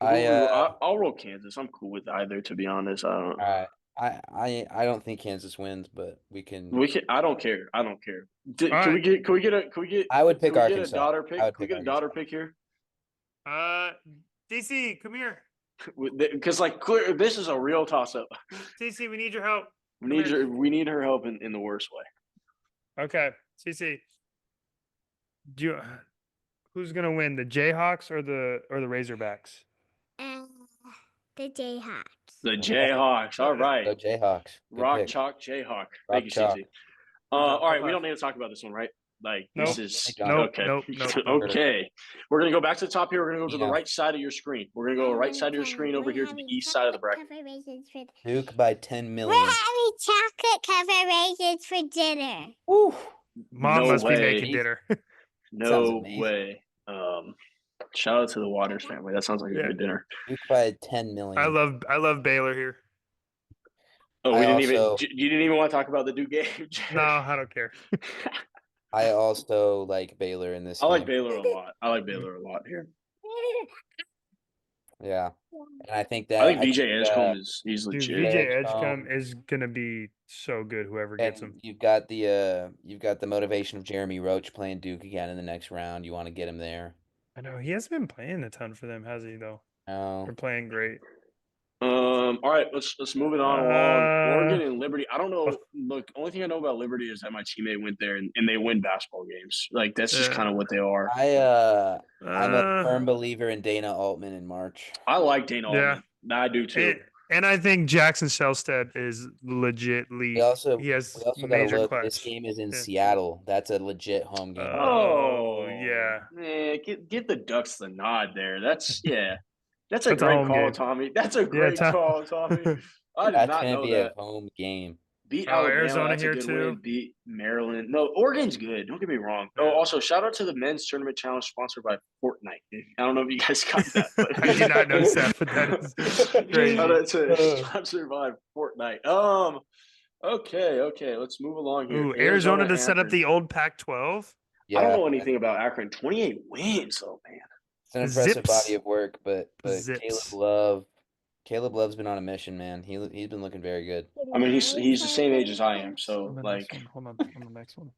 I'll roll Kansas. I'm cool with either, to be honest. I don't. All right. I don't think Kansas wins, but we can. I don't care. I don't care. Can All we right. get? Can we get a? Can we get? I would pick Can we get a Arkansas. daughter pick? I would Can we pick get a daughter Arkansas. pick here? DC, come here. Because like, clear, this is a real toss up. CC, we need your help. We need her help in the worst way. Okay, CC. Who's gonna win, the Jayhawks or the Razorbacks? The Jayhawks. The Jayhawks. All right. Go Jayhawks. Good Rock pick. chalk Jayhawk. Rock Thank you, chalk. CC. All right, we don't need to talk about this one, right? Like this Nope. is Nope, okay. nope. Okay. We're gonna go back to the top here. We're gonna go to the Yeah. right side of your screen. We're gonna go right side of your screen over here to the east side of the bracket. Duke by 10 We're million. having chocolate covered raisins for dinner. Woo. Mom No must way. be making dinner. Sounds No amazing. way. Shout out to the Waters family. That sounds like a Yeah. good dinner. Duke by 10 million. I love Baylor here. Oh, I we didn't also- even. You didn't even want to talk about the Duke game. No, I don't care. I also like Baylor in this I like game. Baylor a lot. I like Baylor a lot here. Yeah. And I think that I think VJ Edgecombe he's Dude, legit. VJ Edgecombe. Edgecombe is gonna be so good. Whoever gets and him. you've got the motivation of Jeremy Roach playing Duke again in the next round. You want to get him there. I know he hasn't been playing a ton for them, has he? Though No. they're playing great. All right, let's move it on along. Uh, Oregon and Liberty. I don't know. Look, only thing I know about Liberty is that my teammate went there and they win basketball games. Like that's just Yeah. kind of what they are. I'm a Uh, firm believer in Dana Altman in March. I like Dana Yeah. Altman. I do too. and I think Jackson Shellstead is legitly. We also he has got to major look. clutch. This game is in Yeah. Seattle. That's a legit home game. Oh, yeah. Man, give the Ducks the nod there. That's yeah. That's a That's a great home call, game. Tommy. That's a great Tom- call, Tommy. I did That's not gonna know be that. a home game. Beat Oh, Alabama. Arizona That's a here good too. win. Beat Maryland. No, Oregon's good. Don't get me wrong. Oh, Yeah. also shout out to the men's tournament challenge sponsored by Fortnite. I don't know if you guys got that. But I did not notice that, but that is crazy. Shout out to sponsored by Fortnite. Okay. Let's move along here. Ooh, Arizona to set up Akron. the old Pac-12. Yeah, I don't know anything about Akron. 28 wins, oh man. it's an impressive Zips. body of work, but Zips. Caleb Love's been on a mission, man. He's been looking very good. I mean, he's the same age as I am, so like. Hold on the next one.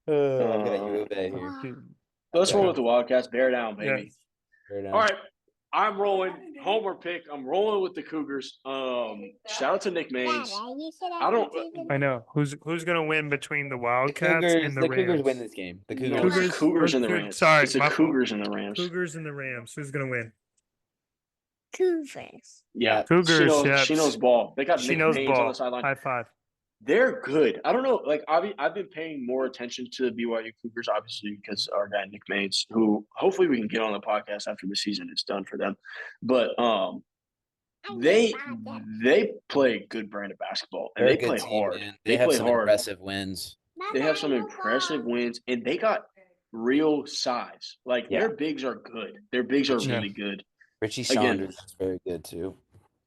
I've got U of A here. Dude, Let's Yeah. roll with the Wildcats. Bear down, Yeah. baby. Fair enough. All right. I'm rolling. Homer pick. I'm rolling with the Cougars. Shout out to Nick Mays. I don't- I know who's gonna win between the The Wildcats Cougars, and the the Rams. Cougars win this game. The Cougars. No, it's the Cougars- Cougars and the Coug- Rams. sorry, it's the my fault. Cougars and the Rams. Cougars and the Rams. Who's gonna win? Cougars. Yeah, Cougars, She yes. knows ball. They got She Nick knows Mays on ball. the sideline. High five. They're good. I don't know. Like I've been paying more attention to the BYU Cougars, obviously, because our guy Nick Mays, who hopefully we can get on the podcast after the season is done for them. But they play good brand of basketball and They're a they good play team, hard. man. They They have play some hard. impressive wins. They have some impressive wins, and they got real size. Like Yeah. their bigs are good. Their bigs are Yeah. really good. Richie Again. Saunders is very good too.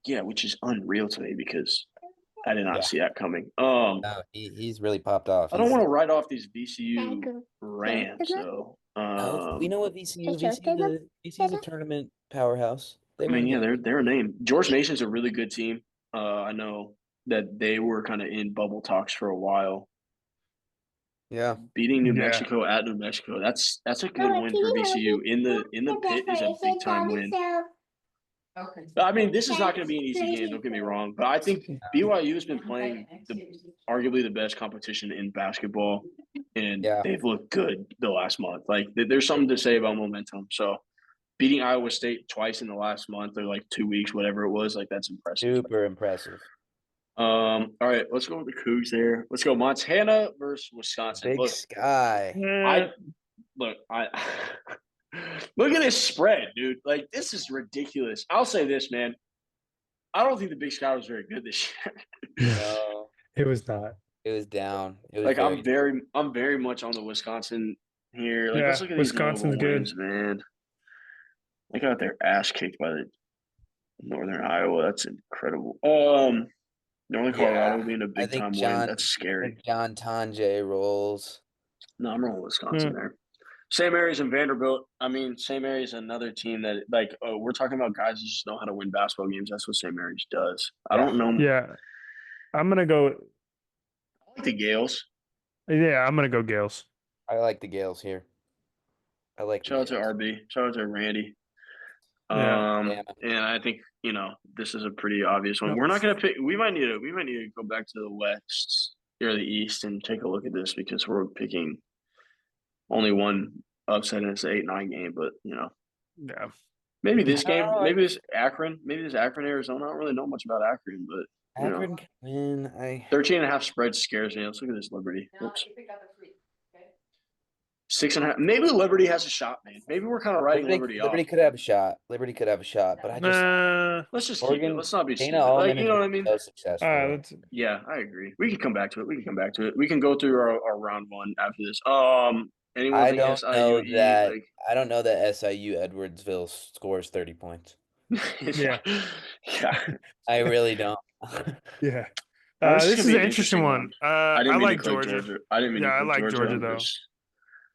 Yeah, which is unreal to me because I did not Yeah. see that coming. No, he's really popped off. I don't He's want to write off these VCU Thank you. Rams though. no, we know what VCU. VCU's a tournament powerhouse. They I win mean, yeah, games. they're a name. George Mason's a really good team. I know that they were kind of in bubble talks for a while. Yeah. Beating New Yeah. Mexico at New Mexico, that's a good win for VCU. In the pit is a big time win. Okay. I mean, this is not going to be an easy game. Don't get me wrong, but I think BYU has been playing arguably the best competition in basketball, and Yeah. they've looked good the last month. Like, there's something to say about momentum. So, beating Iowa State twice in the last month or like 2 weeks, whatever it was, like that's impressive. Super impressive. All right, let's go with the Cougs there. Let's go Montana versus Wisconsin. Big Look, Sky. I look at this spread, dude. Like, this is ridiculous. I'll say this, man. I don't think the Big Sky was very good this year. No, It was not. it was down. It was Like, very I'm very much on the Wisconsin here. Like, Yeah, let's look at these Wisconsin's notable good. wins, man. They got their ass kicked by the Northern Iowa. That's incredible. Northern Colorado being a I big think time win. John- That's scary. John Tanjay rolls. No, I'm rolling Wisconsin there. St. Mary's and Vanderbilt. I mean, St. Mary's another team that, like, we're talking about guys who just know how to win basketball games. That's what St. Mary's does. I Yeah. don't know. Yeah. I'm gonna go. I like the Gales. Yeah, I'm gonna go Gales. I like the Gales here. I like the Shout out to Gales. RB. Shout out to Randy. Yeah. And I think this is a pretty obvious one. No. We're not gonna pick. We might need to go back to the West or the East and take a look at this because we're picking only one upset and it's an 8-9 game. But Yeah. maybe this game, No, maybe this Akron, Arizona. I don't really know much about Akron, but Akron can win. 13.5 spread scares me. Let's look at this Liberty. Now, Oops. you pick out the three. Okay. 6.5. Maybe Liberty has a shot, man. Maybe we're kind of writing Liberty off. Liberty could have a shot. Liberty could have a shot, but I just Let's just keep it. Oregon. Let's not be Dana stupid. Like, Allman you has know what I been mean? so successful. Let's. Yeah, I agree. We can come back to it. We can go through our round one after this. Anyone I think don't SIU know E, that. like- I don't know that SIU Edwardsville scores 30 points. Yeah. Yeah. I really don't. Yeah. This This is is gonna an be an interesting one. I I didn't mean like to click Georgia. I didn't mean Yeah, to I click like Georgia. Georgia, I'm though. just-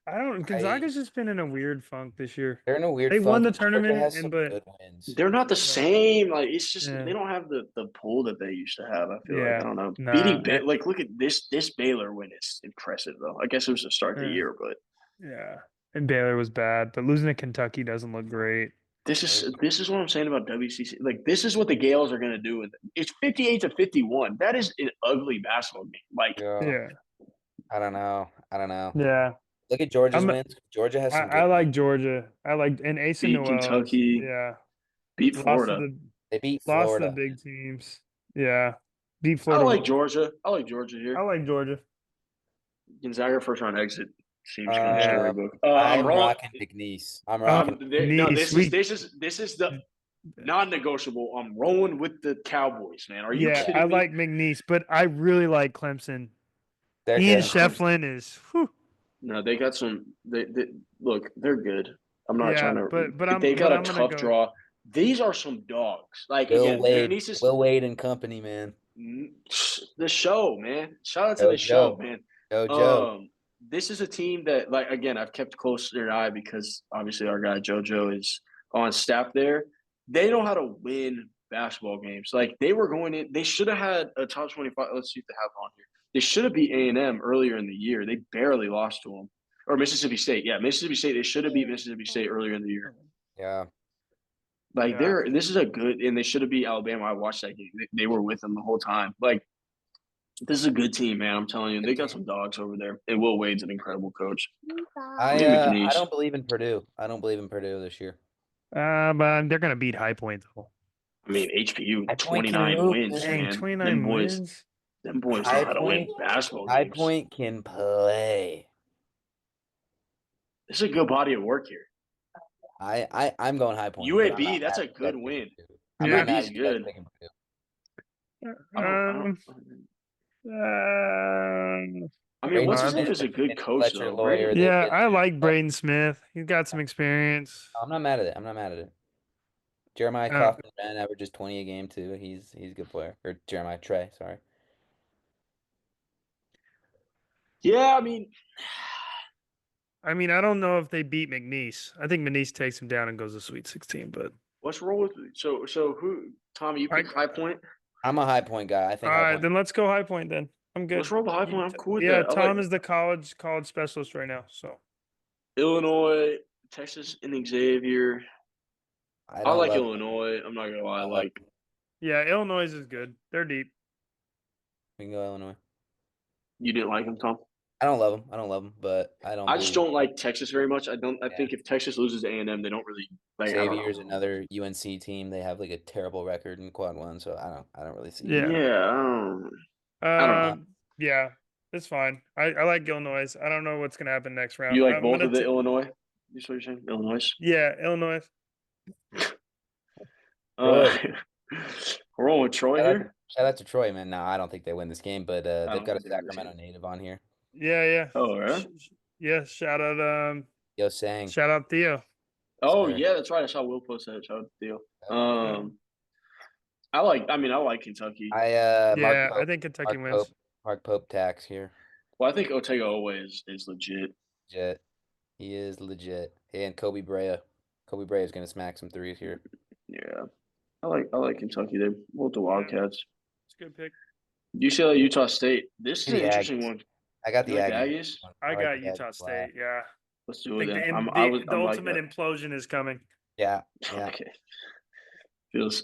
Gonzaga's just been in a weird funk this year. They're in a weird They won funk. the Georgia tournament, has some but- good wins. They're not the same. Like, it's just Yeah. they don't have the pull that they used to have. I feel like Yeah. I don't know. Nah, Beating and- like look at this Baylor win is impressive though. I guess it was to start the Yeah. year, but Yeah. And Baylor was bad, but losing to Kentucky doesn't look great. this is what I'm saying about WCC. Like, this is what the Gales are gonna do with it. It's 58-51. That is an ugly basketball game. Like, Yeah. I don't know. Yeah. Look at Georgia's I'm- wins. Georgia has some. I good like wins. Georgia. I like and Ace Beat and Noel. Kentucky. Yeah. beat Lost Florida. to They beat the Florida. big teams. Yeah. Beat I Florida. like Georgia. I like Georgia here. I like Georgia. Gonzaga first round exit seems kind of storybook. I'm I'm rolling. rocking McNeese. I'm rocking. No, Nice. this is the non-negotiable. I'm rolling with the Cowboys, man. Are you Yeah, kidding I me? like McNeese, but I really like Clemson. They're Ian good. Shefflin is whew, No, they got some. They look. They're good. I'm not Yeah, trying to. but they got I'm a gonna tough go- draw. These are some dogs. Like Will again, Wade. McNeese is Will Wade and company, man. the show, man. Shout out to Go the show, Joe. man. Go Joe. This is a team that, like, again, I've kept closer eye because obviously our guy JoJo is on staff there. They know how to win basketball games. Like, they were going in. They should have had a top 25. Let's see if they have it on here. They should have beat A&M earlier in the year. They barely lost to them. Or Mississippi State. Yeah, Mississippi State. They should have beat Mississippi State earlier in the year. Yeah. Like, Yeah. this is a good – and they should have beat Alabama. I watched that game. They were with them the whole time. Like, this is a good team, man. I'm telling you. They got some dogs over there. And Will Wade's an incredible coach. I McNeese. don't believe in Purdue. I don't believe in Purdue this year. but they're gonna beat High Point though. I mean, HPU, High Point 29 can wins, move, Dang, man. 29 wins. Them boys know High how to win Point- basketball High games. Point can play. This is a good body of work here. I'm going High Point. but I'm UAB, not that's mad a at good picking win. Purdue. I'm not mad UAB's at you guys good. picking Purdue. I mean, what's his Braden name is a good Smith, coach, Fletcher though. Lawyer, Braden- they Yeah, did I it, like but- Braden Smith. He's got some experience. I'm not mad at it. I'm not mad at it. Jeremiah Uh, Kaufman, man, averages 20 a game too. He's a good player. Or Jeremiah Trey, sorry. Yeah, I mean, I mean, I don't know if they beat McNeese. I think McNeese takes him down and goes to Sweet 16, but let's roll with so who Tommy, you pick High Point? I'm a High Point guy. I all think High right, Point. then let's go High Point then. I'm good. Let's roll the High You Point. I'm t- cool with yeah, that. I Tom like is the college specialist right now. So Illinois, Texas, and Xavier. I don't like love Illinois. I'm not gonna lie. I I love- like yeah, Illinois is good. They're deep. We can go Illinois. you didn't like him, Tom. I don't love them. I don't love them, but I don't. I just believe don't like Texas very much. I Yeah. think if Texas loses to A&M, they don't really. Like, I don't know. Xavier's another UNC team. They have like a terrible record in Quad One, so I don't really see. Yeah. Yeah, I don't know. Yeah, it's fine. I like Illinois. I don't know what's gonna happen next round. You like I'm both gonna of the t- Illinois? That's what you're saying? Illinois. Yeah, Illinois. We're rolling with Troy Shout out, here. shout out to Troy, man. No, I don't think they win this game, but they've don't got a think they win this Sacramento game. native on here. Yeah. Oh, yeah. Yeah. Shout out Yo, Sang. shout out Theo. Oh Sorry. yeah, that's right. I saw Will post that. Shout out to Theo. Yeah. I like Kentucky. Mark Yeah, I Pope, think Kentucky Mark wins. Pope, Mark Pope tax here. Well, I think Otega Owe is legit. Legit. He is legit. And Kobe Brea. Kobe Brea is gonna smack some threes here. Yeah, I like Kentucky. They both the Wildcats. It's a good pick. UCLA, Utah State. This is Give an me interesting Aggies. one. I got the You like the Aggies. Aggies? I like got the Utah Aggies. State. Yeah. Let's I do it think then. the I'm like ultimate that. implosion is coming. Yeah. Yeah. Okay. Feels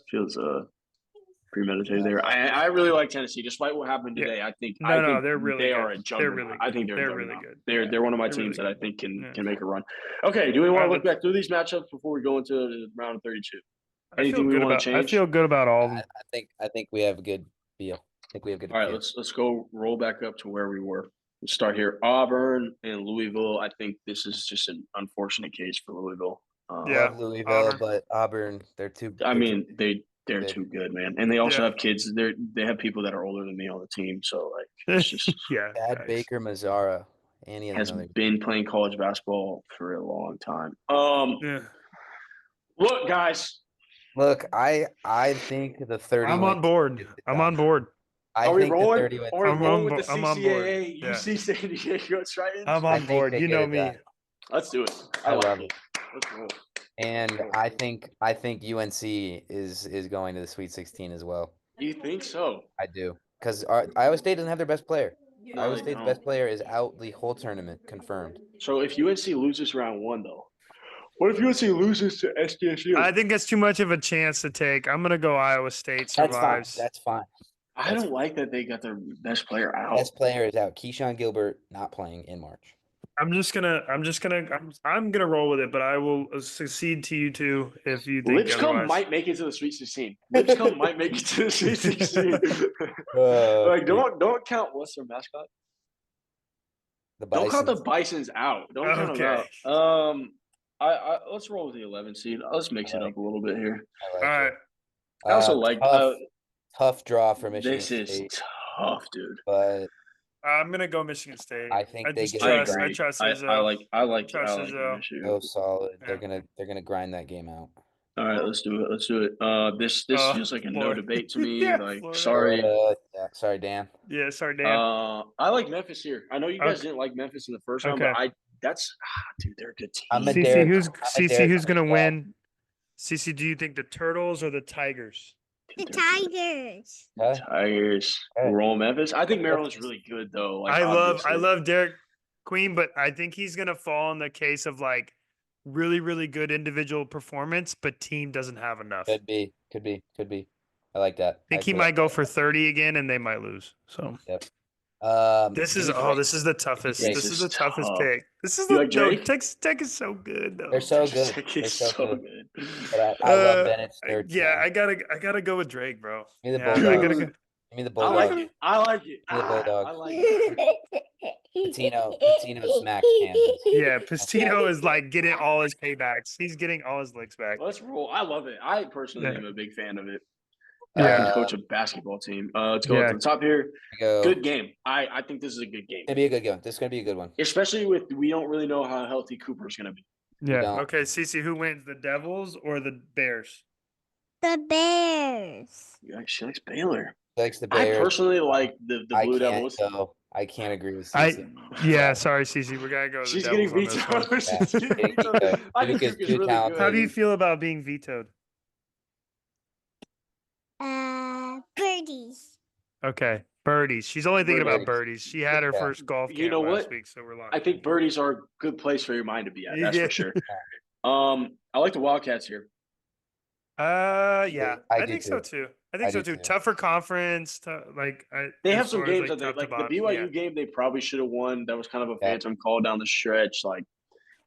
premeditated there. I really like Tennessee, despite what happened Yeah. today. I think They're really they good. are a They're juggernaut. really I think they're a really juggernaut. good. They're Yeah, one of my they're teams really that I good. think Yeah. can make a run. Okay, do we All want right, to look back through these matchups before we go into the round of 32? Anything we want to I change? feel good about all of them. I think we have a good feel. I think we have good All right, feel. let's go roll back up to where we were. Let's start here. Auburn and Louisville. I think this is just an unfortunate case for Louisville. Yeah. Love Louisville, Auburn. but Auburn, they're too. I they're too mean, big. they're big. too good, man, and they also Yeah. have kids. They have people that are older than me on the team, so like it's just Yeah. Bad facts. Baker Mazzara, and he has has another. been playing college basketball for a long time. Yeah. Look, guys, Look, I think the 30. I'm win on board. is the I'm done. on board. I are we think the rolling? 30 win. Are we I'm rolling on with the I'm on board. CCAA, Yeah. UC San Diego Tritons? I'm I on think board. they You get know it me. done. Let's do it. I like love it. Let's roll. And I think UNC is going to the Sweet 16 as well. You think so? I do, because Iowa State doesn't have their best player. No, Iowa they State's don't. best player is out the whole tournament, confirmed. So if UNC loses round one, though, what if UNC loses to SDSU? I think that's too much of a chance to take. I'm gonna go Iowa State That's fine. survives. That's fine. I don't like that they got their best player out. Best player is out. Keyshawn Gilbert not playing in March. I'm gonna roll with it, but I will succeed to you two if you think Lipscomb otherwise. might make it to the Sweet 16. Lipscomb might make it to the Sweet 16. Like, don't count what's their mascot. The Don't count the Bisons. Bisons out. Don't count them Okay. out. Let's roll with the 11 seed. Let's mix it up a little bit here. I like All it. right. I also like tough draw for Michigan this is State, tough, dude. but I'm gonna go Michigan State. I think they just get trust. I I trust I Izzo. like Trust the Izzo. Michigan. so solid. Yeah. They're gonna grind that game out. All right, let's do it. Let's do it. This Oh, feels like a no Florida. debate to me. Yeah, like, Florida. sorry. Yeah, sorry, Dan. Yeah, sorry, Dan. I like Memphis here. I know you guys Okay. didn't like Memphis in the first round, Okay. but dude, they're a good team. I'm a CC, Derek- who's I'm a CC? Derek Who's gonna White guy. win? CC, do you think the Turtles or the Tigers? The Tigers. Okay. Tigers. Okay. Roll Memphis. I think Maryland's really good though. Like, I obviously. love Derek Queen, but I think he's gonna fall in the case of like really, really good individual performance, but team doesn't have enough. Could be. I like that. I think he agree. might go for 30 again, and they might lose. So this is give me Drake. this is the toughest. Drake This is is the toughest tough. pick. This is You the like Drake? Tech is so good though. They're so good. Tech They're is so so good. good. But I love Bennett's third. Yeah, string. I gotta go with Drake, bro. Give me the Yeah, I Bulldogs. gotta go. Give me the I Bulldogs. like it. I like it. The Bulldogs. I like it. Patino smacks Kansas. Yeah, Pastino is like getting all his paybacks. He's getting all his licks back. Let's roll. I love it. I personally Yeah. am a big fan of it. Yeah. I can coach a basketball team. Let's go Yeah. to the top here. Go. Good game. I think this is a good game, Gonna be a good one. This is gonna be a good one. especially with we don't really know how healthy Cooper's going to be. Yeah. don't. Okay, Cece, who wins, the Devils or the Bears? The Bears. She likes Baylor. Likes the I Bears. personally like the I Blue can't Devils. go. I can't agree with I CC. yeah, sorry, Cece, we gotta go. To the She's getting Devils on this one. vetoed. She's getting getting vetoed. vetoed. I think Duke is Duke is too really talented. How do you good. feel about being vetoed? Birdies. Okay, birdies. She's only thinking about Birdies. birdies. She had her Yeah. first golf You camp know last what? week, so we're locked. I think birdies are a good place for your mind to be at. That's Yeah. for sure. I like the Wildcats here. Yeah, I I do think so too. too. I think I so do too. too. Tougher conference. They as have some far as, games that they top to like. The bottom, BYU yeah. game they probably should have won. That was kind of a Yeah. phantom call down the stretch. Like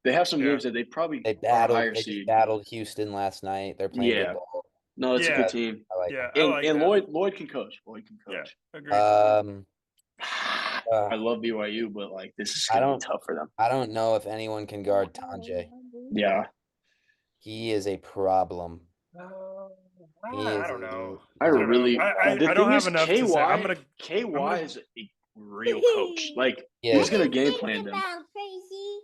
they have some Yeah. games that they probably They are a battled. higher They seed. just battled Houston last night. They're playing Yeah. good ball. No, it's a Yeah. good team. I like Yeah, them. I like And that. Lloyd can coach. Lloyd can Yeah, coach. agreed. I love BYU, but like this is I gonna be don't- tough for them. I don't know if anyone can guard Tanjay. Yeah. He is a problem. He I is don't a- know. I don't know. really I the don't thing have is enough to say. I'm gonna KY is a real coach. Like Yeah. he's gonna What are you game thinking plan them. about, Crazy?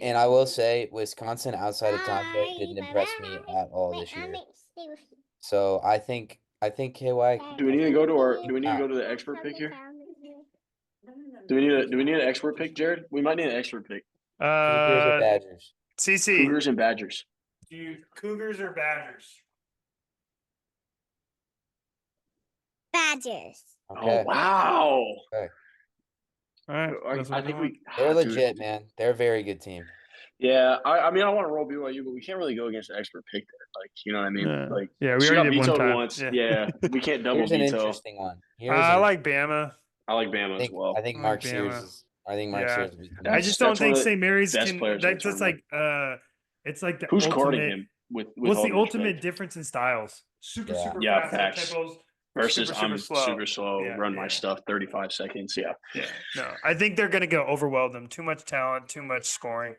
And I will say, Wisconsin outside of Tanjay didn't Bye, impress me bye-bye. at all Wait, this year. stay with you. So I think KY. Do we need to go to Ah. go to the expert pick here? No, no, no, Do no. we need an expert pick, Jared? We might need an expert pick. Cougars or Badgers? CC. Cougars and Badgers. Cougars or Badgers? Badgers. Okay. Oh wow. All right. that's what I we think want. They're dude. legit, man. They're a very good team. Yeah, I mean I want to roll BYU, but we can't really go against the expert pick there. Like, you know what I mean? Yeah. Like Yeah, we she already got did one vetoed time. once. Yeah. Yeah, we can't double Here's an veto. interesting one. I like Bama. I like Bama as well. I think I like Mark Bama. Sears is. I think Mark Yeah. Sears. Is I just don't That's one think of the St. Mary's best can. players in the That's just tournament. like it's like the Who's ultimate. guarding him with What's all the due ultimate respect? difference in styles? Super Yeah. super Yeah, fast facts. tempos Versus super, I'm slow. super slow, Yeah, run my yeah. stuff 35 seconds. Yeah. Yeah, no, I think they're gonna go overwhelm them. Too much talent, too much scoring.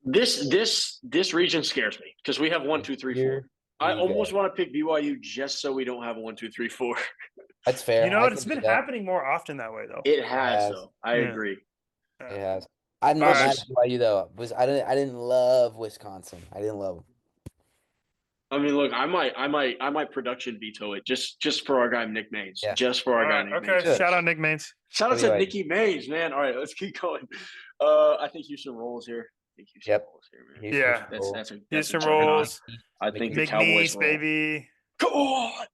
This region scares me because we have 1, 2, 3, 4. Here I we almost go. want to pick BYU just so we don't have 1, 2, 3, 4. That's fair. You know I what? It's can been do that. happening more often that way though. It has has. though. I Yeah. agree. It has. I'm not Alright. mad at BYU though. I didn't love Wisconsin. I didn't love them. I mean, look, I might production veto it just for our guy Nick Maines. Yeah. Just for our All guy right, Nick okay. Maines. Good. Shout out Nick Maines. Shout out to BYU. Nicky Maines, man. All right, let's keep going. I think Houston rolls here. Yep. Rolls here, man. Houston Yeah. roll. That's a Houston juggernaut. rolls. I think the Cowboys McNeese, roll. baby. God.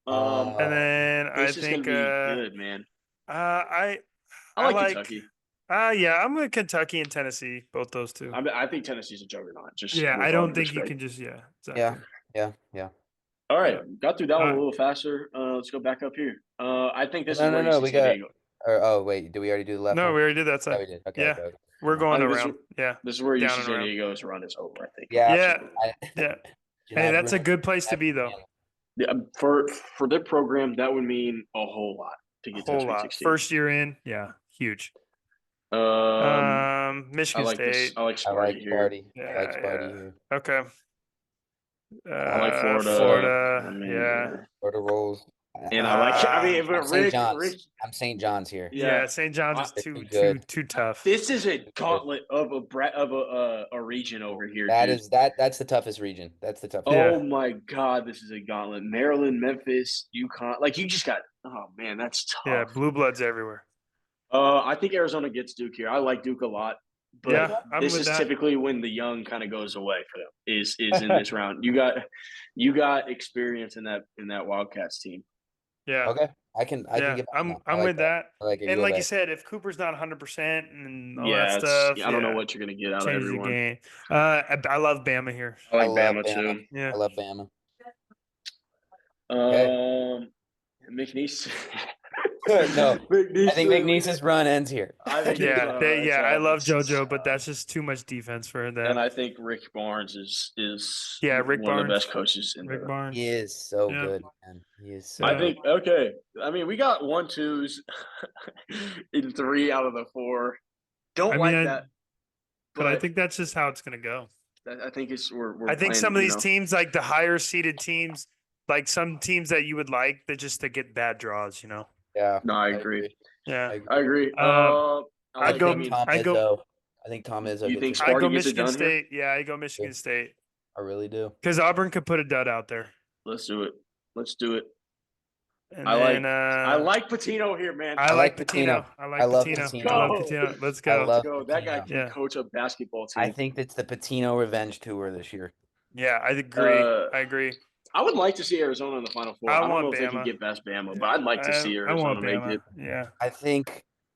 And then I this is gonna think be good, man. I I like like- Kentucky. yeah, I'm with Kentucky and Tennessee, both those two. I think Tennessee's a juggernaut. Just Yeah, with I all don't due think you respect. can just Yeah. exactly. Yeah. All right, got through that one a Alright. little faster. Let's go back up here. I think this No, is where no, you no, see we San got- Diego. Oh wait, did we already do the left No, one? we already did that Yeah, side. we did. Okay. Yeah. okay. We're going I think this around. Yeah. This is where you Down see and San around. Diego's run is over. I think. Yeah. Yeah. absolutely. Yeah. Can Hey, I that's a bring- good place to be though. Yeah, for their program, that would mean a whole lot to get to Whole Sweet lot. 16. First year in, yeah, huge. I Michigan like State. this. I like I Sparty like here. Sparty. I Yeah, like Sparty yeah. here. Okay. I like Florida. Florida. I mean, Yeah. Florida rolls. And I like. I mean, I'm but St. Rick, John's. I'm St. John's here. Yeah. St. John's is They're too too good. too tough. This is a gauntlet of a region over here. That dude. is that's the toughest region. That's the toughest. Oh Yeah. my God, this is a gauntlet. Maryland, Memphis, UConn. Like you just got. Oh man, that's tough. Yeah, blue bloods everywhere. I think Arizona gets Duke here. I like Duke a lot, but Yeah, I'm this with is that. typically when the young kind of goes away for them. Is in this round. You got experience in that Wildcats team. Yeah. Okay. I can yeah. get behind that. I I'm like with that. I like it. And Go like you back. said, if Cooper's not 100% and all Yeah, that it's- stuff, I don't know what you're gonna get out of change the everyone. game. I love Bama here. I like I love Bama Bama. too. Yeah. I love Bama. McNeese. No, McNeese, I think McNeese's run ends here. I think Yeah, it's, I love it's- JoJo, but that's just too much defense for them. And I think Rick Barnes is Yeah, Rick one of the Barnes. best coaches in Rick the. Barnes. He is so Yeah. good, man. He is so I Yeah. good. think okay. I mean, we got 1-2s in 3 out of the 4. Don't I mean, like that, But I think that's just how it's gonna go. I think it's we're. I think playing, some of you these know, teams, like the higher seeded teams, like some teams that you would like, they just to get bad draws, you know. Yeah. No, I agree. Yeah. I agree. I'd like go- I mean, Tom I go- Izzo. I think Tom Izzo. You think gets it. I go Sparty gets it Michigan done here? State. Yeah, I go Michigan State I really do. because Auburn could put a dud out there. let's do it. Let's do it. And I then like Patino here, man. I like like Patino. Patino. I like I love Patino. Patino. I love Go. Patino. Let's I go. Let's love go. That guy Patino. can Yeah. coach a basketball team. I think it's the Patino revenge tour this year. Yeah, I agree. Uh, I agree. I would like to see Arizona in the Final Four. I I don't want know if they Bama. can get past Bama, Yeah, but I'd like to see I want Arizona make Bama. it. Yeah.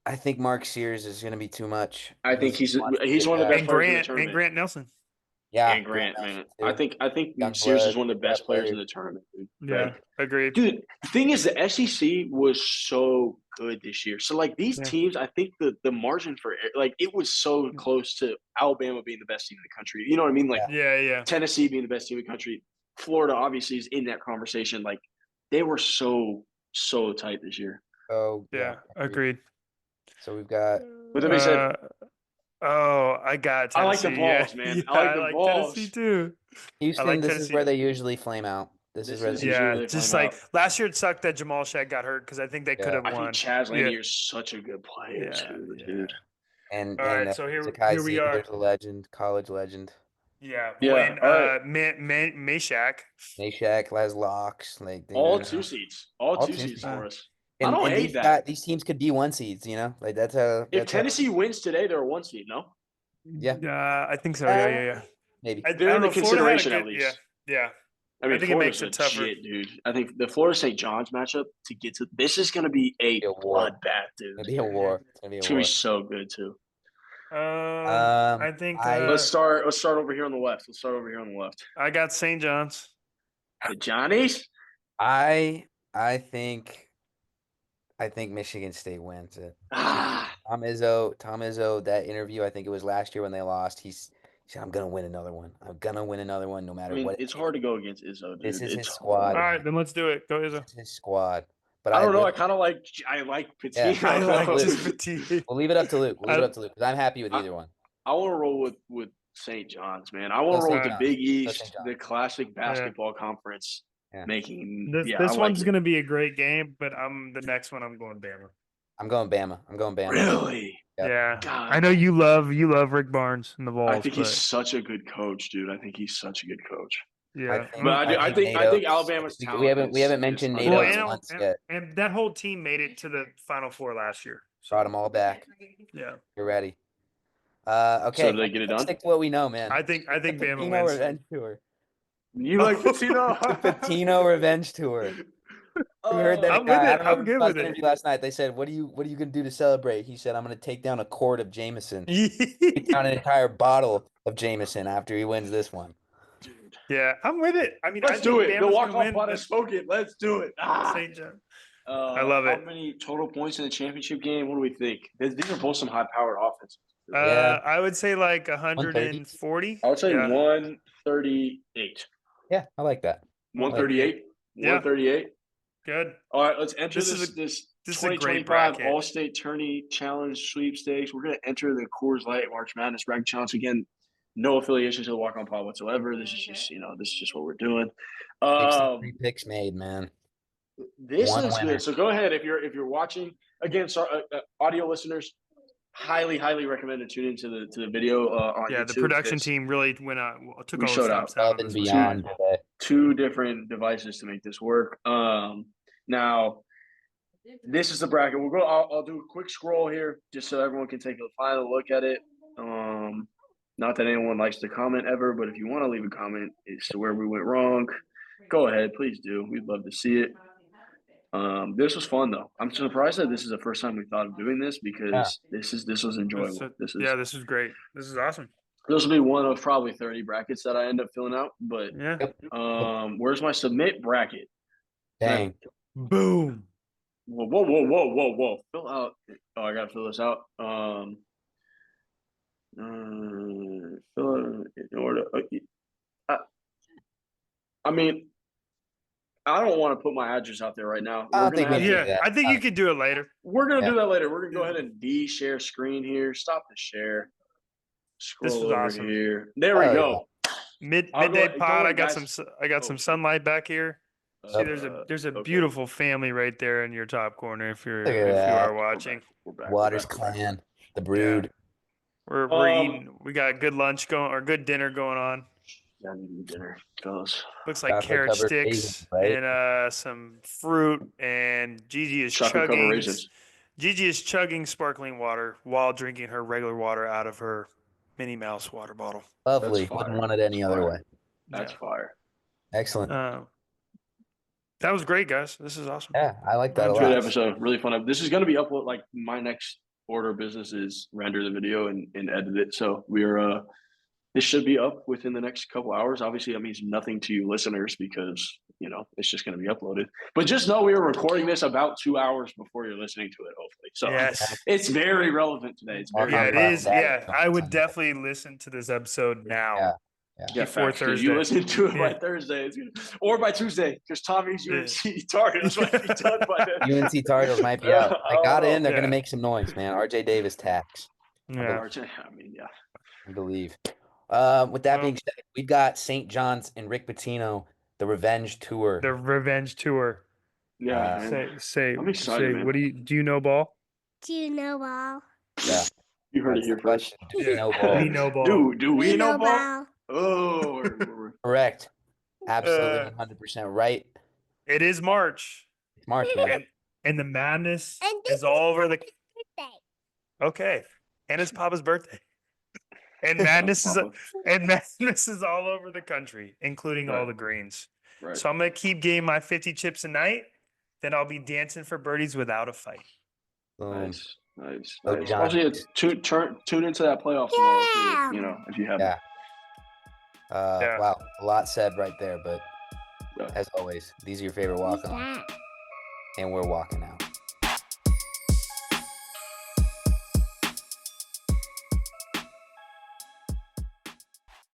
I think Mark Sears is going to be too much. I think he's much one of the good best guy. And players in the Grant tournament. Grant Nelson. Yeah, And Grant, Nelson man. too. I think Young Sears is blood, one of the best good players in players. the tournament, dude. Yeah, Like, agreed. dude, the thing is, the SEC was so good this year. So, like, these Yeah. teams, I think the margin for like it was so close to Alabama being the best team in the country. You know what I mean? Like Yeah. Tennessee being the best team in the country. Florida obviously is in that conversation. Like they were so tight this year. Oh, Yeah, agreed. So we've got With that being said, oh, I got I like Tennessee. the Vols, man. Yeah, I like the Vols. Tennessee too. Houston. like This is Tennessee. where they usually flame out. This This is where is they usually Yeah, they just flame like out. last year it sucked that Jamal Shaq got hurt because I think they could have I won. think Chaz Yeah. Lanier is such a good player too, Yeah. dude. and All and right, so here Zakai we are. Zeigler's a legend, college legend. Yeah. Yeah, When all right. Meshack. Nashak, Les Locks, like All there's- two seeds. All All two two seeds seeds. for us. and, I don't and hate these that. these teams could be one seeds, like that's how. If That's how- Tennessee wins today, they're a one seed, no? Yeah. I think so. Yeah. maybe. I They're don't in the know, Florida had a consideration at good- least. Yeah. I mean, think it Florida's makes it tougher. legit, dude. I think the Florida St. John's matchup to get to this is going to be a Be a war. bloodbath, dude. It's gonna be a war. It's gonna be a It's going war. to be so good too. I think Let's start over here on the left. I got St. John's. The Johnnies. I think Michigan State wins it. Ah, Tom Izzo, that interview, I think it was last year when they lost. He said, "I'm gonna win another one. I'm gonna win another one, no I matter mean, what." it's hard to go against Izzo, dude. This is It's his squad. All right, then let's do it. Go Izzo. This is his squad. But I don't know. really- I kind of like. I like Patino. Yeah, I like Luke. just fatigue. We'll leave it up to Luke. I- 'Cause I'm happy with either one. I want to roll with St. John's, man. I want to Go roll with St. the John's. Big Go East, St. the classic basketball conference. Yeah. Making This I like one's it. gonna be a great game, but the next one I'm going Bama. I'm going Bama. Really. Yep. Yeah, God. I know you love Rick Barnes and the Vols. I think he's but such a good coach, dude. I think he's such a good coach. yeah. But I think Alabama's We talent haven't is mentioned unreal. NATO Well, once yet. and that whole team made it to the Final Four last year. Brought them all back. Yeah, You're ready. Okay. So do they get it let's done? stick to what we know, man. I think Bama Patino wins. Revenge Tour. You like Patino? Patino Revenge Tour. We heard that I'm guy. with it. I don't know I'm if good you saw with the it. interview last night. They said, "What are you gonna do to celebrate?" He said, "I'm gonna take down a quart of Jameson. Take down an entire bottle of Jameson after he wins this one." Yeah, I'm with it. I mean, Let's I do think it. The Bama's walk gonna off win, pot but is spoken. Let's do it. St. John. I love How it. many total points in the championship game? What do we think? These are both some high-powered offenses. Yeah. I would say like 140. I would say Yeah. 138. Yeah, I like that. 138. Yeah. 138. Good. All right, let's enter This this is this This is a great 2025 bracket. All-State Tourney Challenge Sweepstakes. We're going to enter the Coors Light March Madness bracket challenge again. No affiliation to the Walk On Pod whatsoever. This is just this is just what we're doing. 63 picks made, man. This One is winner. good. So go ahead if you're watching again. Sorry, audio listeners, highly recommend to tune into the video on Yeah, YouTube. the production because team really took we all the showed stops out out Above on and this one. beyond today. 2 different devices to make this work. Now this is the bracket. We'll go. I'll do a quick scroll here just so everyone can take a final look at it. Not that anyone likes to comment ever, but if you want to leave a comment as to where we went wrong, go ahead. Please do. We'd love to see it. This was fun though. I'm surprised that this is the first time we thought of doing this because this was enjoyable. This is great. This is awesome. This will be one of probably 30 brackets that I end up filling out. But Yeah. where's my submit bracket? Dang. Boom. Whoa. Fill out. Oh, I gotta fill this out. Fill out in order. I mean, I don't want to put my address out there right now. I don't think we We're need gonna, to do Yeah, that. I think you could do it later. do that later. We're gonna go ahead and share screen here. Stop the share. Scroll This is over awesome. here. There we Oh, go. Midday go pod. I ahead, got guys. some sunlight back here. See, there's a Okay. beautiful family right there in your top corner. If Look at you that. are watching, We're back. Waters Clan, the Brood. we're Um, eating. We got good lunch going or good dinner going on. Yeah, I need to eat dinner, fellas. Looks like Chocolate carrot covered sticks raisins, right? and some fruit. And Gigi is Chocolate covered chugging. raisins. Gigi is chugging sparkling water while drinking her regular water out of her Minnie Mouse water bottle. Lovely. fire. Wouldn't want it any That's other fire. way. That's Yeah. fire. Excellent. That was great, guys. This is awesome. Yeah, I like that a Good lot. episode. Really fun. This is going to be upload. Like my next order of business is render the video and edit it. So we're this should be up within the next couple hours. Obviously, that means nothing to you listeners because it's just going to be uploaded. But just know we are recording this about 2 hours before you're listening to it. Hopefully, so Yes. it's very relevant today. It's very Yeah, it relevant. is. Yeah, I would definitely listen to this episode now. Yeah. Yeah, before facts, 'cause You Thursday. listen to it by Yeah. Thursday, or by Tuesday, because Tommy's Yeah. UNC Tar Heels might be done by then. UNC Tar Heels might be out. They got in. They're Yeah. going to make some noise, man. RJ Davis tax, Yeah. I mean, yeah. I believe. With that being said, we've got St. John's and Rick Pitino, the Revenge Tour. The Revenge Tour. Yeah, Uh, man. Say. I'm excited, man. What do you know, Ball? Do you know all? Yeah, You heard it that's here the first. question. Do we Yeah. know ball? We know Ball. Do we know ball? ball? Oh, we're- Correct. Absolutely, Uh, 100% right. It is March, It's March, man. and the madness And this is all over the. birthday. Okay, and it's Papa's birthday, and madness is all over the country, including all Right. the greens. right. So I'm gonna keep getting my 50 chips a night. Then I'll be dancing for birdies without a fight. Boom. Nice. Oh, Nice. John. Especially tune into that playoff tomorrow. Yeah. Too, if you haven't. Yeah. Yeah. Wow, a lot said right there, but Yeah. as always, these are your favorite Who's walk-ons, that? and we're walking out.